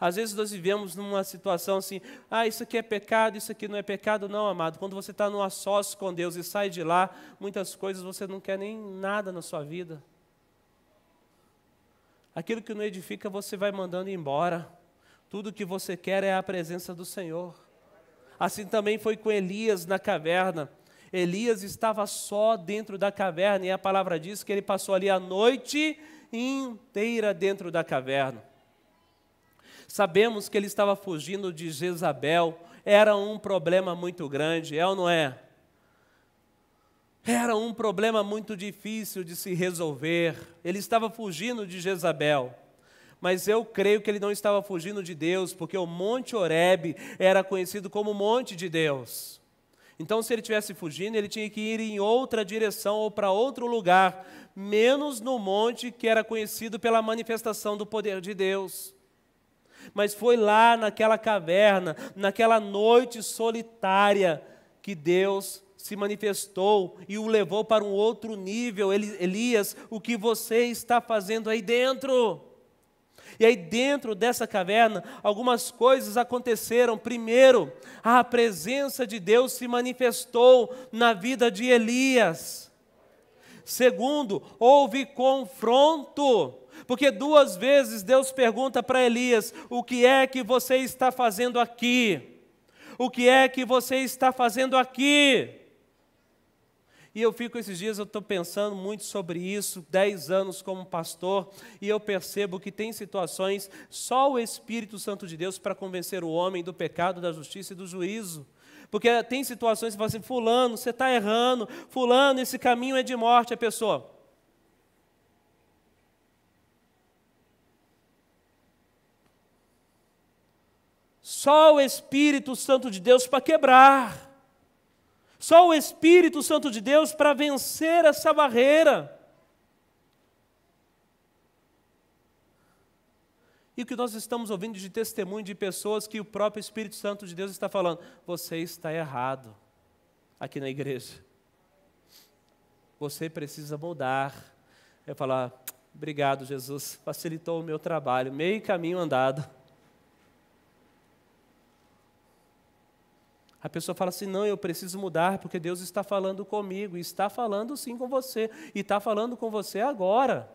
Às vezes nós vivemos numa situação assim, isso aqui é pecado, isso aqui não é pecado. Não, amado, quando você está numa sós com Deus e sai de lá, muitas coisas você não quer nem nada na sua vida. Aquilo que não edifica você vai mandando embora. Tudo que você quer é a presença do Senhor. Assim também foi com Elias na caverna. Elias estava só dentro da caverna, e a palavra diz que ele passou ali a noite inteira dentro da caverna. Sabemos que ele estava fugindo de Jezabel. Era um problema muito grande, é ou não é? Era um problema muito difícil de se resolver. Ele estava fugindo de Jezabel. Mas eu creio que ele não estava fugindo de Deus, porque o Monte Horebe era conhecido como Monte de Deus. Então, se ele estivesse fugindo, ele tinha que ir em outra direção ou para outro lugar, menos no monte que era conhecido pela manifestação do poder de Deus. Mas foi lá naquela caverna, naquela noite solitária, que Deus se manifestou e o levou para um outro nível. Elias, o que você está fazendo aí dentro? E aí dentro dessa caverna, algumas coisas aconteceram. Primeiro, a presença de Deus se manifestou na vida de Elias. Segundo, houve confronto, porque 2 vezes Deus pergunta para Elias, o que é que você está fazendo aqui? O que é que você está fazendo aqui? E eu fico esses dias, eu estou pensando muito sobre isso, 10 anos como pastor, e eu percebo que tem situações, só o Espírito Santo de Deus para convencer o homem do pecado, da justiça e do juízo. Porque tem situações que você fala assim, fulano, você está errando, fulano, esse caminho é de morte, a pessoa. Só o Espírito Santo de Deus para quebrar. Só o Espírito Santo de Deus para vencer essa barreira. E o que nós estamos ouvindo de testemunho de pessoas que o próprio Espírito Santo de Deus está falando, você está errado aqui na igreja. Você precisa mudar. Eu falar, obrigado Jesus, facilitou o meu trabalho, meio caminho andado. A pessoa fala assim, não, eu preciso mudar porque Deus está falando comigo, e está falando sim com você, e está falando com você agora.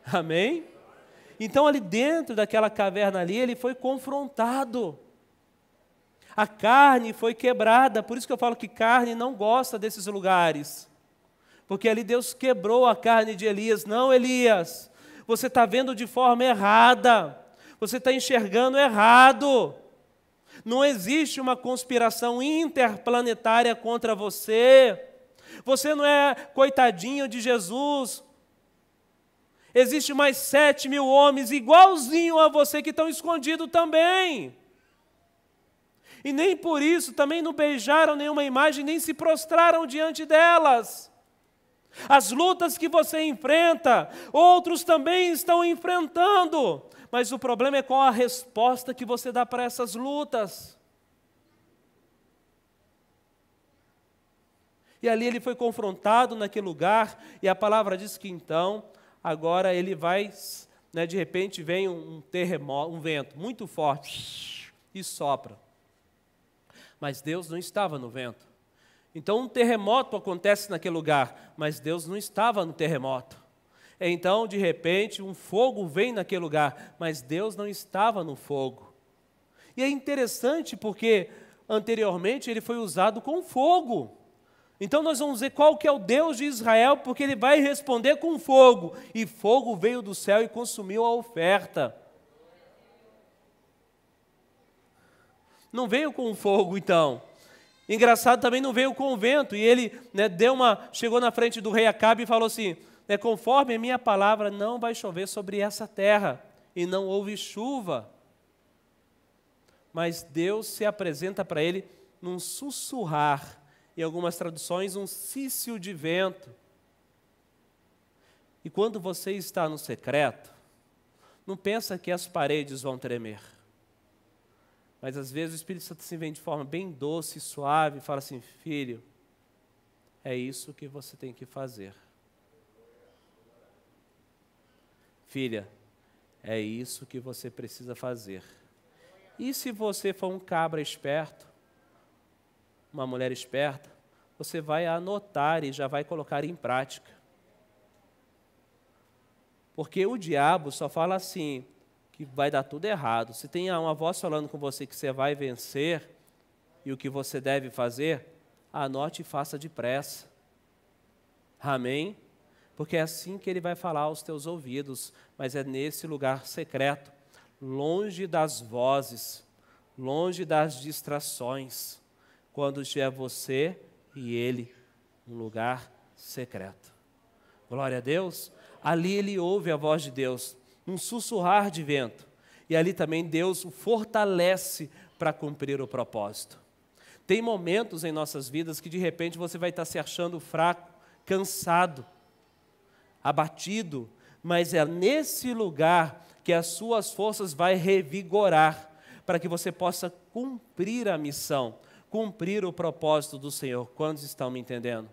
Amém? Então ali dentro daquela caverna ali, ele foi confrontado. A carne foi quebrada, por isso que eu falo que carne não gosta desses lugares. Porque ali Deus quebrou a carne de Elias. Não, Elias, você está vendo de forma errada. Você está enxergando errado. Não existe uma conspiração interplanetária contra você. Você não é coitadinho de Jesus. Existe mais 7.000 homens igualzinho a você que estão escondidos também. E nem por isso também não beijaram nenhuma imagem, nem se prostraram diante delas. As lutas que você enfrenta, outros também estão enfrentando. Mas o problema é qual a resposta que você dá para essas lutas. E ali ele foi confrontado naquele lugar, e a palavra diz que então, agora ele vai, né, de repente vem um terremoto, um vento muito forte, e sopra. Mas Deus não estava no vento. Então um terremoto acontece naquele lugar, mas Deus não estava no terremoto. Então, de repente, um fogo vem naquele lugar, mas Deus não estava no fogo. E é interessante porque anteriormente ele foi usado com fogo. Então nós vamos ver qual que é o Deus de Israel, porque ele vai responder com fogo. E fogo veio do céu e consumiu a oferta. Não veio com fogo, então. Engraçado, também não veio com o vento. E ele, né, chegou na frente do rei Acabe e falou assim, né, conforme a minha palavra, não vai chover sobre essa terra. E não houve chuva. Mas Deus se apresenta para ele num sussurrar. Em algumas traduções, um cício de vento. E quando você está no secreto, não pensa que as paredes vão tremer. Mas às vezes o Espírito Santo se vem de forma bem doce e suave e fala assim, filho, é isso que você tem que fazer. Filha, é isso que você precisa fazer. E se você for um cabra esperto, uma mulher esperta, você vai anotar e já vai colocar em prática. Porque o diabo só fala assim, que vai dar tudo errado. Se tem uma voz falando com você que você vai vencer e o que você deve fazer, anote e faça depressa. Amém? Porque é assim que ele vai falar aos teus ouvidos, mas é nesse lugar secreto, longe das vozes, longe das distrações, quando estiver você e ele, um lugar secreto. Glória a Deus. Ali ele ouve a voz de Deus, um sussurrar de vento. E ali também Deus o fortalece para cumprir o propósito. Tem momentos em nossas vidas que de repente você vai estar se achando fraco, cansado, abatido, mas é nesse lugar que as suas forças vai revigorar, para que você possa cumprir a missão, cumprir o propósito do Senhor. Quantos estão me entendendo?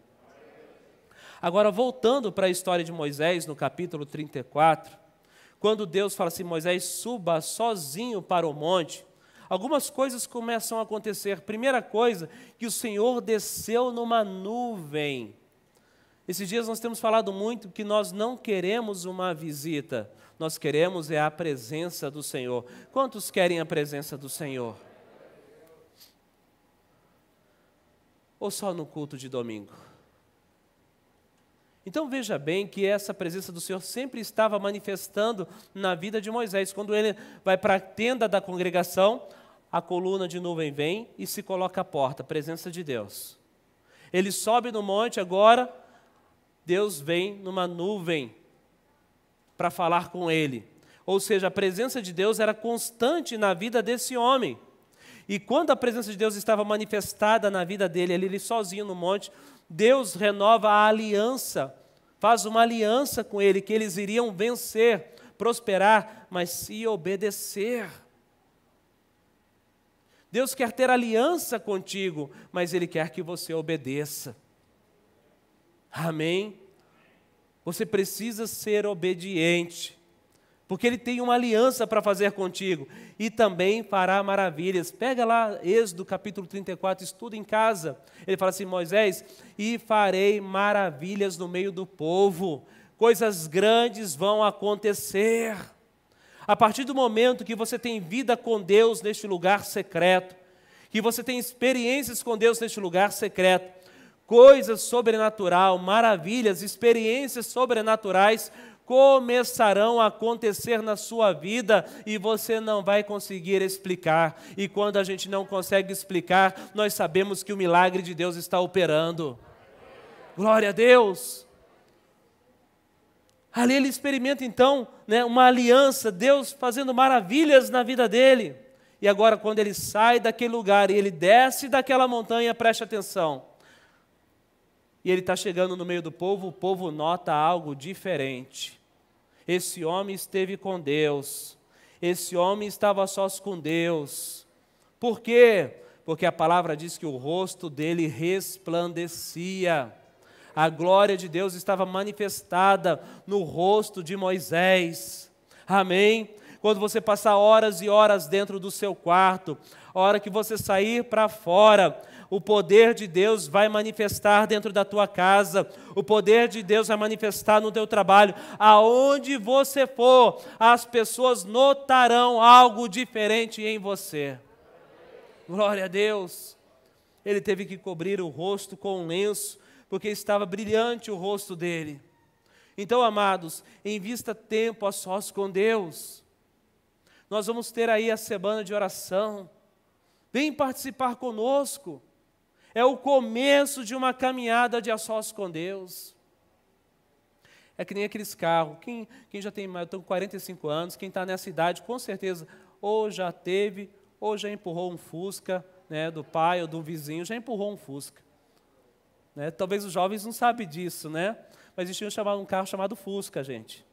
Agora, voltando para a história de Moisés, no capítulo 34, quando Deus fala assim, Moisés, suba sozinho para o monte, algumas coisas começam a acontecer. Primeira coisa, que o Senhor desceu numa nuvem. Esses dias nós temos falado muito que nós não queremos uma visita, nós queremos a presença do Senhor. Quantos querem a presença do Senhor? Ou só no culto de domingo? Então veja bem que essa presença do Senhor sempre estava manifestando na vida de Moisés. Quando ele vai para a tenda da congregação, a coluna de nuvem vem e se coloca à porta, a presença de Deus. Ele sobe no monte, agora Deus vem numa nuvem para falar com ele. Ou seja, a presença de Deus era constante na vida desse homem. E quando a presença de Deus estava manifestada na vida dele, ele sozinho no monte, Deus renova a aliança, faz uma aliança com ele, que eles iriam vencer, prosperar, mas se obedecer. Deus quer ter aliança contigo, mas Ele quer que você obedeça. Amém? Você precisa ser obediente, porque Ele tem uma aliança para fazer contigo, e também fará maravilhas. Pega lá Êxodo capítulo 34, estuda em casa. Ele fala assim, Moisés, e farei maravilhas no meio do povo, coisas grandes vão acontecer. A partir do momento que você tem vida com Deus neste lugar secreto, que você tem experiências com Deus neste lugar secreto, coisas sobrenatural, maravilhas, experiências sobrenaturais começarão a acontecer na sua vida e você não vai conseguir explicar. E quando a gente não consegue explicar, nós sabemos que o milagre de Deus está operando. Glória a Deus! Ali ele experimenta então, né, uma aliança, Deus fazendo maravilhas na vida dele. E agora quando ele sai daquele lugar e ele desce daquela montanha, preste atenção. E ele está chegando no meio do povo, o povo nota algo diferente. Esse homem esteve com Deus. Esse homem estava a sós com Deus. Por quê? Porque a palavra diz que o rosto dele resplandecia. A glória de Deus estava manifestada no rosto de Moisés. Amém? Quando você passar horas e horas dentro do seu quarto, a hora que você sair para fora, o poder de Deus vai manifestar dentro da tua casa, o poder de Deus vai manifestar no teu trabalho. Aonde você for, as pessoas notarão algo diferente em você. Glória a Deus. Ele teve que cobrir o rosto com um lenço, porque estava brilhante o rosto dele. Então, amados, invista tempo a sós com Deus. Nós vamos ter aí a semana de oração. Vem participar conosco. É o começo de uma caminhada de a sós com Deus. É que nem aqueles carros. Quem já tem, eu estou com 45 anos, quem está nessa idade, com certeza, ou já teve, ou já empurrou um Fusca, né, do pai ou do vizinho, já empurrou um Fusca. Né? Talvez os jovens não sabem disso, né? Mas existia um carro chamado Fusca, gente.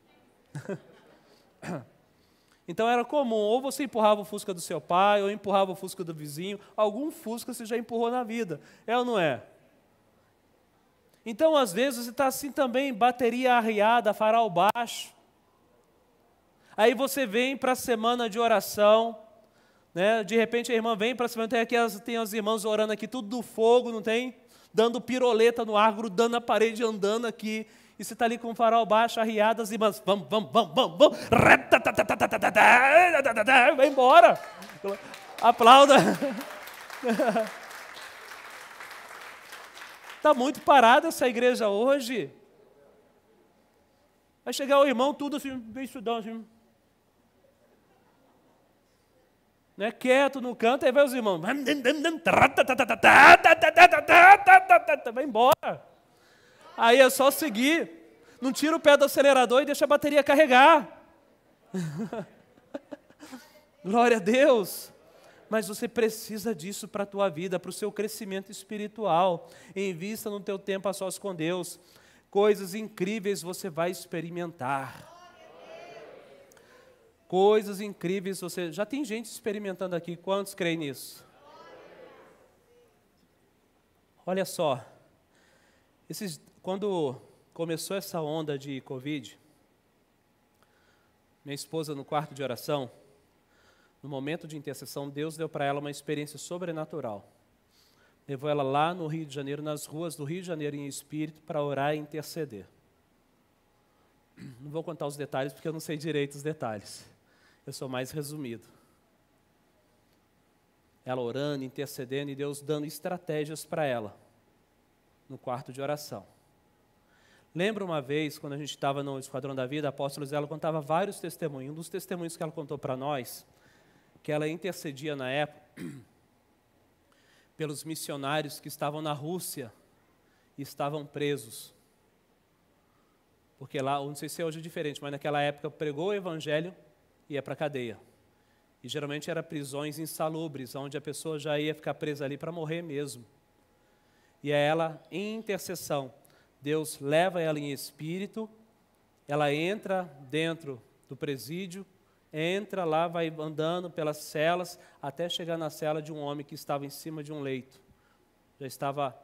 Então era comum, ou você empurrava o Fusca do seu pai, ou empurrava o Fusca do vizinho, algum Fusca você já empurrou na vida, é ou não é? Então às vezes você está assim também, bateria arriada, farol baixo. Aí você vem para a semana de oração, né? De repente a irmã vem para a semana, tem as irmãs orando aqui, tudo do fogo, não tem? Dando piroleta no ar, grudando na parede, andando aqui. E você está ali com o farol baixo, arriado, as irmãs, vamos. Vai embora. Aplauda. Está muito parada essa igreja hoje. Vai chegar o irmão, tudo assim, bem estudando, assim. Né, quieto no canto, aí vai os irmãos. Vai embora. Aí é só seguir. Não tira o pé do acelerador e deixa a bateria carregar. Glória a Deus. Mas você precisa disso para a tua vida, para o seu crescimento espiritual. Invista no teu tempo a sós com Deus. Coisas incríveis você vai experimentar. Coisas incríveis você... Já tem gente experimentando aqui, quantos creem nisso? Olha só, quando começou essa onda de Covid, minha esposa no quarto de oração, no momento de intercessão, Deus deu para ela uma experiência sobrenatural. Levou ela lá no Rio de Janeiro, nas ruas do Rio de Janeiro em espírito, para orar e interceder. Não vou contar os detalhes, porque eu não sei direito os detalhes. Eu sou mais resumido. Ela orando, intercedendo e Deus dando estratégias para ela no quarto de oração. Lembra uma vez, quando a gente estava no Esquadrão da Vida, a apóstola Zela contava vários testemunhos. Um dos testemunhos que ela contou para nós, que ela intercedia na época pelos missionários que estavam na Rússia e estavam presos. Porque lá, não sei se hoje é diferente, mas naquela época pregou o evangelho e ia para a cadeia. E geralmente eram prisões insalubres, onde a pessoa já ia ficar presa ali para morrer mesmo. E é ela, em intercessão, Deus leva ela em espírito, ela entra dentro do presídio, entra lá, vai andando pelas celas, até chegar na cela de um homem que estava em cima de um leito. Já estava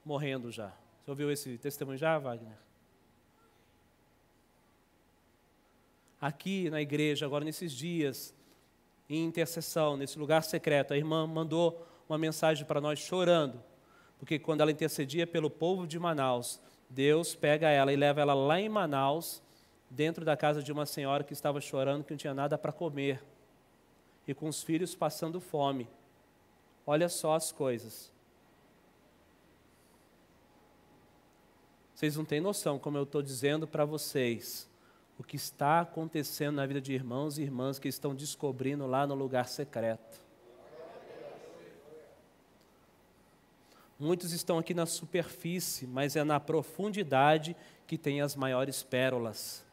morrendo já. Você ouviu esse testemunho já, Wagner? Aqui na igreja, agora nesses dias, em intercessão, nesse lugar secreto, a irmã mandou uma mensagem para nós chorando, porque quando ela intercedia pelo povo de Manaus, Deus pega ela e leva ela lá em Manaus, dentro da casa de uma senhora que estava chorando, que não tinha nada para comer, e com os filhos passando fome. Olha só as coisas. Vocês não têm noção, como eu estou dizendo para vocês, o que está acontecendo na vida de irmãos e irmãs que estão descobrindo lá no lugar secreto. Muitos estão aqui na superfície, mas é na profundidade que tem as maiores pérolas.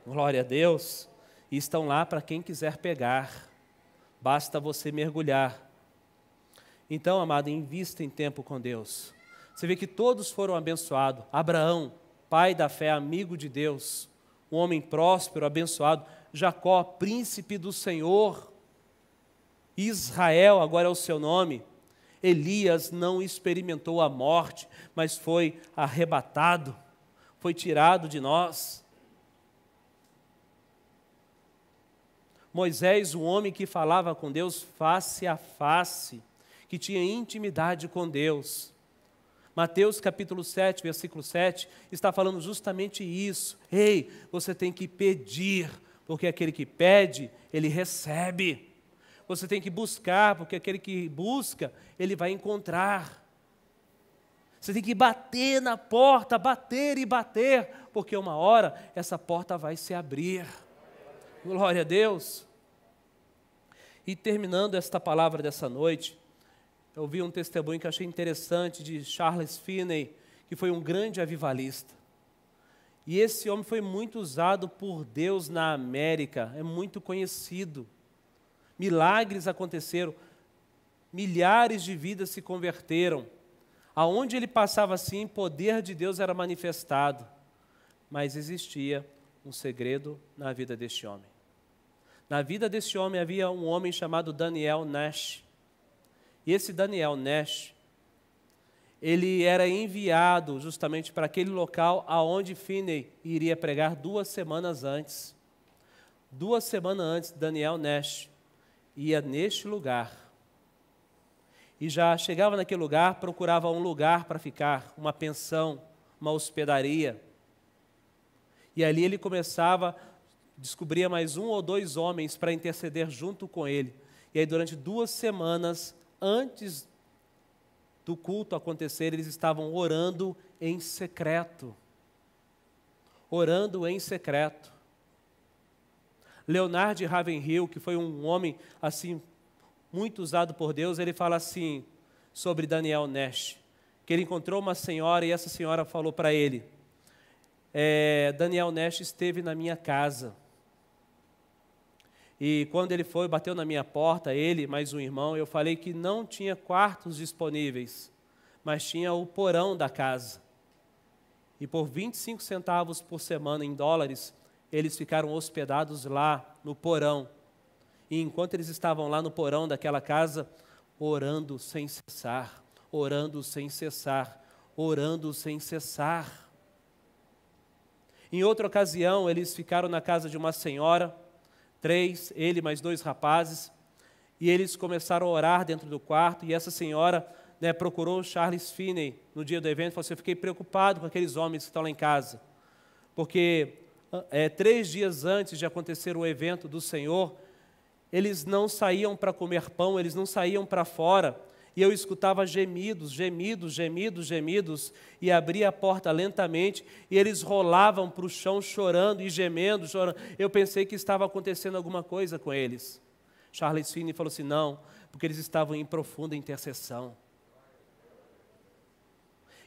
Glória a Deus. E estão lá para quem quiser pegar. Basta você mergulhar. Então, amado, invista em tempo com Deus. Você vê que todos foram abençoados. Abraão, pai da fé, amigo de Deus, um homem próspero, abençoado. Jacó, príncipe do Senhor. Israel, agora é o seu nome. Elias não experimentou a morte, mas foi arrebatado, foi tirado de nós. Moisés, o homem que falava com Deus face a face, que tinha intimidade com Deus. Mateus capítulo 7, versículo 7, está falando justamente isso. Ei, você tem que pedir, porque aquele que pede, ele recebe. Você tem que buscar, porque aquele que busca, ele vai encontrar. Você tem que bater na porta, bater e bater, porque uma hora essa porta vai se abrir. Glória a Deus. E terminando esta palavra dessa noite, eu vi um testemunho que achei interessante de Charles Finney, que foi um grande avivalista. E esse homem foi muito usado por Deus na América, é muito conhecido. Milagres aconteceram, milhares de vidas se converteram. Aonde ele passava assim, o poder de Deus era manifestado. Mas existia um segredo na vida deste homem. Na vida deste homem havia um homem chamado Daniel Nash. E esse Daniel Nash, ele era enviado justamente para aquele local aonde Finney iria pregar 2 semanas antes. 2 semanas antes, Daniel Nash ia neste lugar. E já chegava naquele lugar, procurava um lugar para ficar, uma pensão, uma hospedaria. E ali ele começava, descobria mais 1 ou 2 homens para interceder junto com ele. E aí durante 2 semanas, antes do culto acontecer, eles estavam orando em secreto. Orando em secreto. Leonard Ravenhill, que foi um homem assim muito usado por Deus, ele fala assim sobre Daniel Nash, que ele encontrou uma senhora e essa senhora falou para ele, Daniel Nash esteve na minha casa. E quando ele foi, bateu na minha porta, ele mais um irmão, eu falei que não tinha quartos disponíveis, mas tinha o porão da casa. E por 25 centavos por semana em dólares, eles ficaram hospedados lá no porão. E enquanto eles estavam lá no porão daquela casa, orando sem cessar, orando sem cessar, orando sem cessar. Em outra ocasião, eles ficaram na casa de uma senhora, 3, ele mais 2 rapazes, e eles começaram a orar dentro do quarto, e essa senhora procurou Charles Finney no dia do evento e falou assim, eu fiquei preocupado com aqueles homens que estão lá em casa, porque 3 dias antes de acontecer o evento do Senhor, eles não saíam para comer pão, eles não saíam para fora, e eu escutava gemidos, gemidos, gemidos, gemidos, e abria a porta lentamente, e eles rolavam para o chão chorando e gemendo, chorando. Eu pensei que estava acontecendo alguma coisa com eles. Charles Finney falou assim, não, porque eles estavam em profunda intercessão.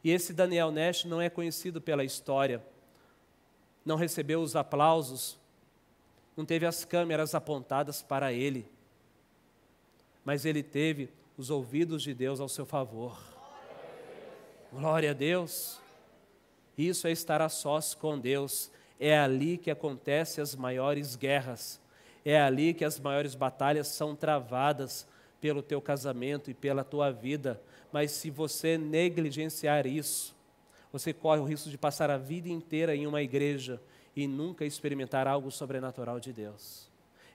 E esse Daniel Nash não é conhecido pela história, não recebeu os aplausos, não teve as câmeras apontadas para ele, mas ele teve os ouvidos de Deus ao seu favor. Glória a Deus. Isso é estar a sós com Deus. É ali que acontecem as maiores guerras. É ali que as maiores batalhas são travadas pelo teu casamento e pela tua vida. Mas se você negligenciar isso, você corre o risco de passar a vida inteira em uma igreja e nunca experimentar algo sobrenatural de Deus.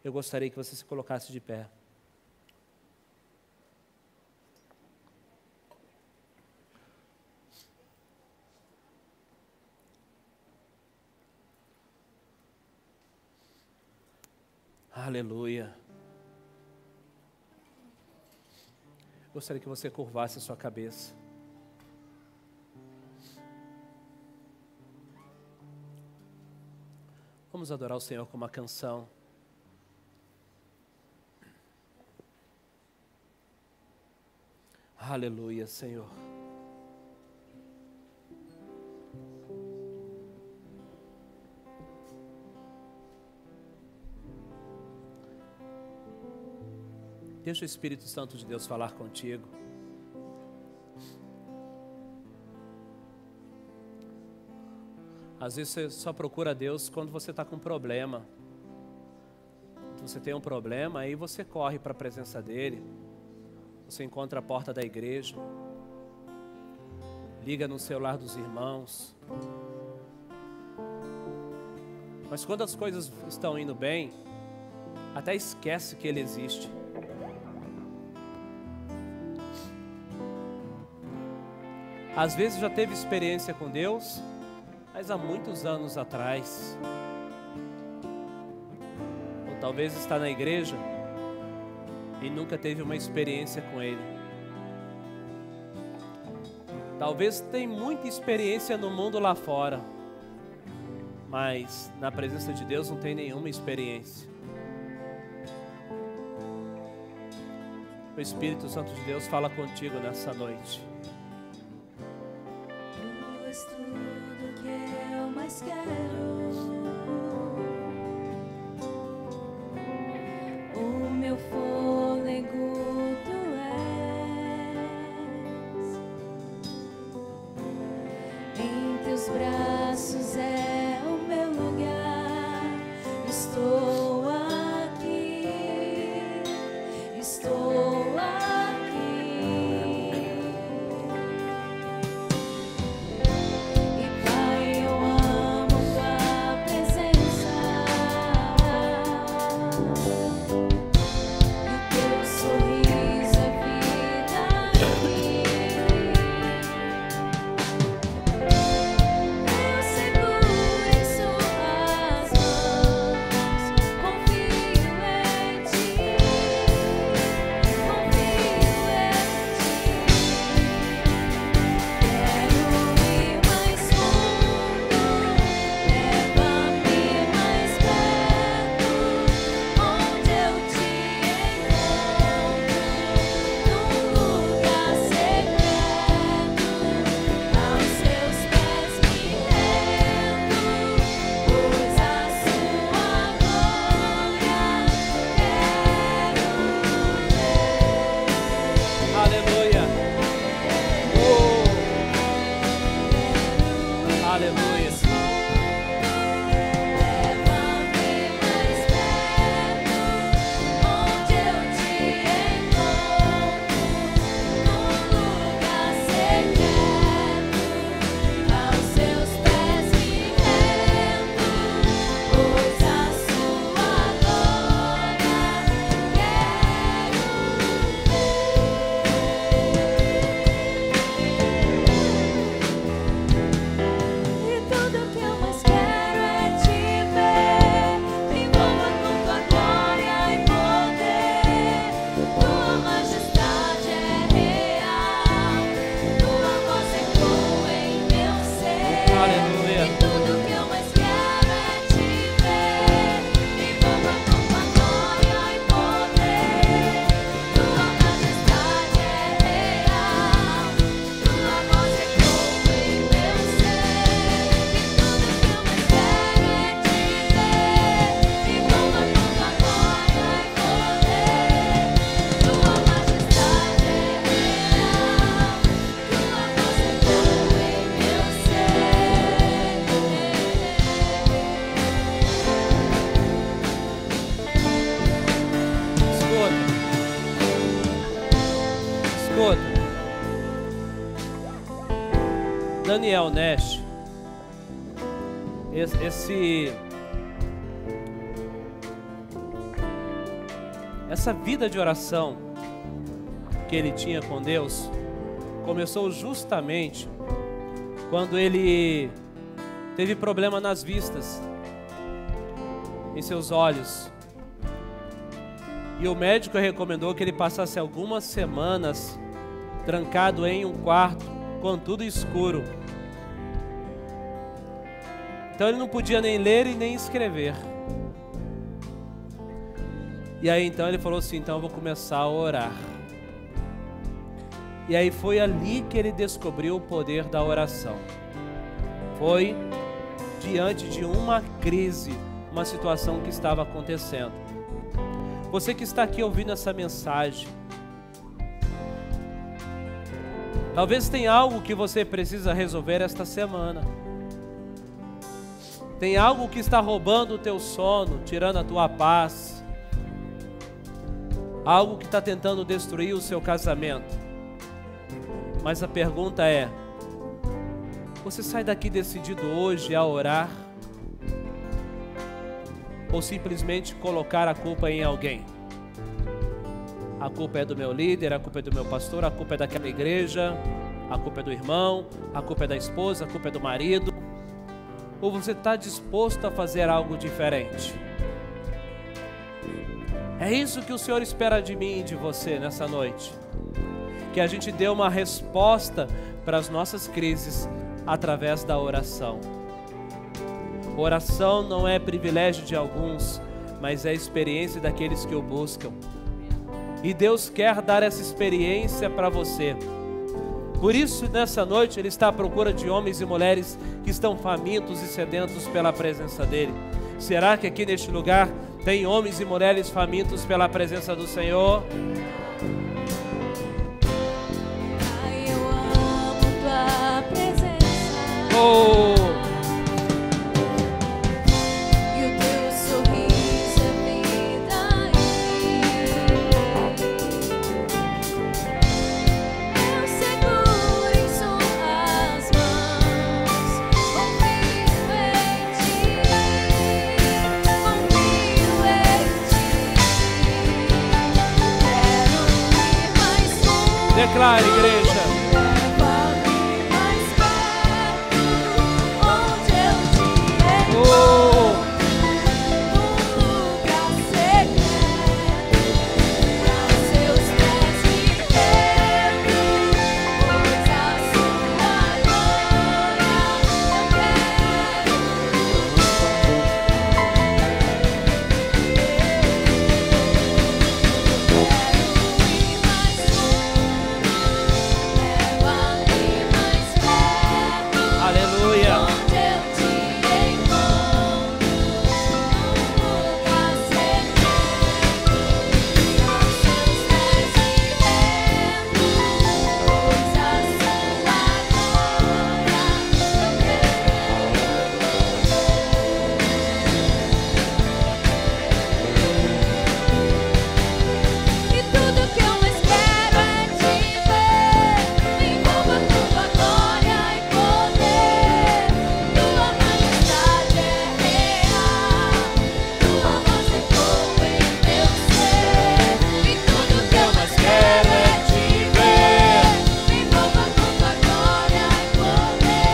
Eu gostaria que você se colocasse de pé. Aleluia. Gostaria que você curvasse a sua cabeça. Vamos adorar o Senhor com uma canção. Aleluia, Senhor. Deixa o Espírito Santo de Deus falar contigo. Às vezes você só procura Deus quando você está com um problema. Quando você tem um problema, aí você corre para a presença dEle. Você encontra a porta da igreja. Liga no celular dos irmãos. Mas quando as coisas estão indo bem, até esquece que Ele existe. Às vezes já teve experiência com Deus, mas há muitos anos atrás. Ou talvez está na igreja e nunca teve uma experiência com Ele. Talvez tenha muita experiência no mundo lá fora, mas na presença de Deus não tem nenhuma experiência. O Espírito Santo de Deus fala contigo nessa noite. Tu és tudo que eu mais quero. O meu fôlego tu és. Em teus braços é o meu lugar. Estou aqui. Estou aqui. E Pai, eu amo tua presença. E o teu sorriso é vida aqui. Eu seguro em suas mãos. Confio em ti. Confio em ti. Quero ir mais fundo, leva-me mais perto, onde eu te encontro, num lugar secreto, aos seus pés me rendo, pois a sua glória Aleluia. Aleluia. leva-me mais perto, onde eu te encontro, num lugar secreto, aos seus pés me rendo, pois a sua glória E tudo que eu mais quero é te ver, me envolva com tua glória e poder. Tua majestade é real, tua voz ecoa em meu ser. Aleluia. E tudo que eu mais quero é te ver, me envolva com tua glória e poder. Tua majestade é real, tua voz ecoa em meu ser. E tudo que eu mais quero é te ver, me envolva com tua glória e poder. Tua majestade é real, tua voz ecoa em meu Escuta. Daniel Nash, essa vida de oração que ele tinha com Deus começou justamente quando ele teve problema nas vistas, em seus olhos. E o médico recomendou que ele passasse algumas semanas trancado em um quarto, com tudo escuro. Então ele não podia nem ler e nem escrever. E aí então ele falou assim, então eu vou começar a orar. E aí foi ali que ele descobriu o poder da oração. Foi diante de uma crise, uma situação que estava acontecendo. Você que está aqui ouvindo essa mensagem, talvez tenha algo que você precisa resolver esta semana. Tem algo que está roubando o teu sono, tirando a tua paz. Algo que está tentando destruir o seu casamento. Mas a pergunta é, você sai daqui decidido hoje a orar? Ou simplesmente colocar a culpa em alguém? A culpa é do meu líder, a culpa é do meu pastor, a culpa é daquela igreja, a culpa é do irmão, a culpa é da esposa, a culpa é do marido. Ou você está disposto a fazer algo diferente? É isso que o Senhor espera de mim e de você nessa noite. Que a gente dê uma resposta para as nossas crises através da oração. Oração não é privilégio de alguns, mas é experiência daqueles que o buscam. E Deus quer dar essa experiência para você. Por isso, nessa noite, Ele está à procura de homens e mulheres que estão famintos e sedentos pela presença dEle. Será que aqui neste lugar tem homens e mulheres famintos pela presença do Senhor? Pai, eu amo tua presença. Oh! E o teu sorriso é vida em mim. Eu seguro em suas mãos. Confio em ti. Confio em ti. Quero ir mais fundo. Declare, igreja. Leva-me mais perto, onde eu te Oh! encontro, num lugar secreto, pra seus pés me rendo, pois a sua glória eu quero. Quero ir mais fundo, leva-me mais perto, Aleluia! onde eu te encontro, num lugar secreto, pra seus pés me rendo, pois a sua glória eu quero. E tudo que eu mais quero é te ver, me envolva tua glória e poder. Tua majestade é real, tua voz ecoa em meu ser. E tudo que eu mais quero é te ver, me envolva tua glória e poder.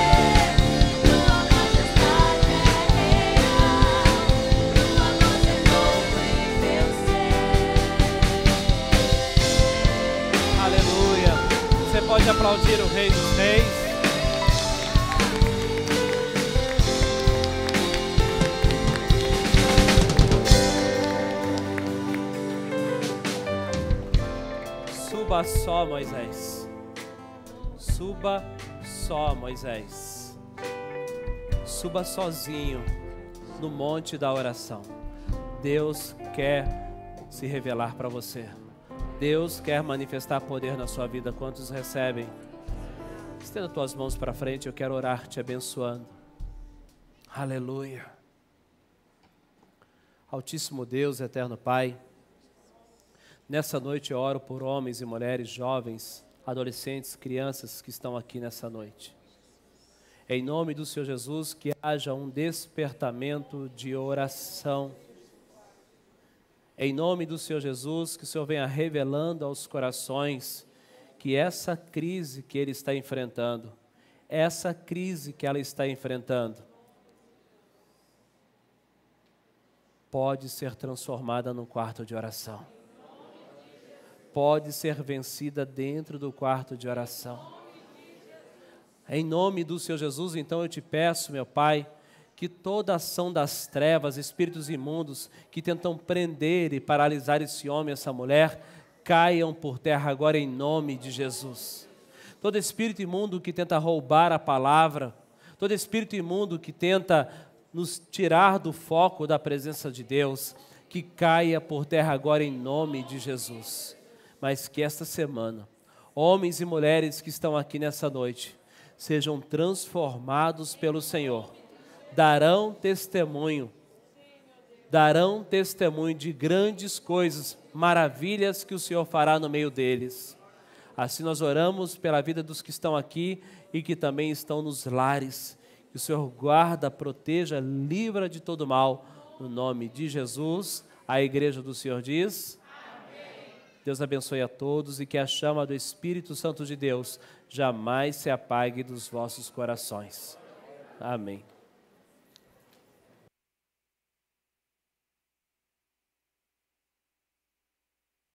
Tua majestade é real, tua voz ecoa em meu ser. Aleluia! Você pode aplaudir o Rei dos Reis. Suba só, Moisés. Suba só, Moisés. Suba sozinho no monte da oração. Deus quer se revelar para você. Deus quer manifestar poder na sua vida. Quantos recebem? Estenda tuas mãos para frente, eu quero orar te abençoando. Aleluia. Altíssimo Deus, eterno Pai, nessa noite eu oro por homens e mulheres, jovens, adolescentes, crianças que estão aqui nessa noite. Em nome do Senhor Jesus, que haja um despertamento de oração. Em nome do Senhor Jesus, que o Senhor venha revelando aos corações que essa crise que ele está enfrentando, essa crise que ela está enfrentando, pode ser transformada num quarto de oração. pode ser vencida dentro do quarto de oração. Em nome do Senhor Jesus, então eu te peço, meu Pai, que toda ação das trevas, espíritos imundos que tentam prender e paralisar esse homem, essa mulher, caiam por terra agora em nome de Jesus. Todo espírito imundo que tenta roubar a palavra, todo espírito imundo que tenta nos tirar do foco da presença de Deus, que caia por terra agora em nome de Jesus. Mas que esta semana, homens e mulheres que estão aqui nessa noite, sejam transformados pelo Senhor, darão testemunho de grandes coisas, maravilhas que o Senhor fará no meio deles. Assim nós oramos pela vida dos que estão aqui e que também estão nos lares. Que o Senhor guarda, proteja, livra de todo mal, no nome de Jesus. A igreja do Senhor diz: amém. Deus abençoe a todos e que a chama do Espírito Santo de Deus jamais se apague dos vossos corações. Amém.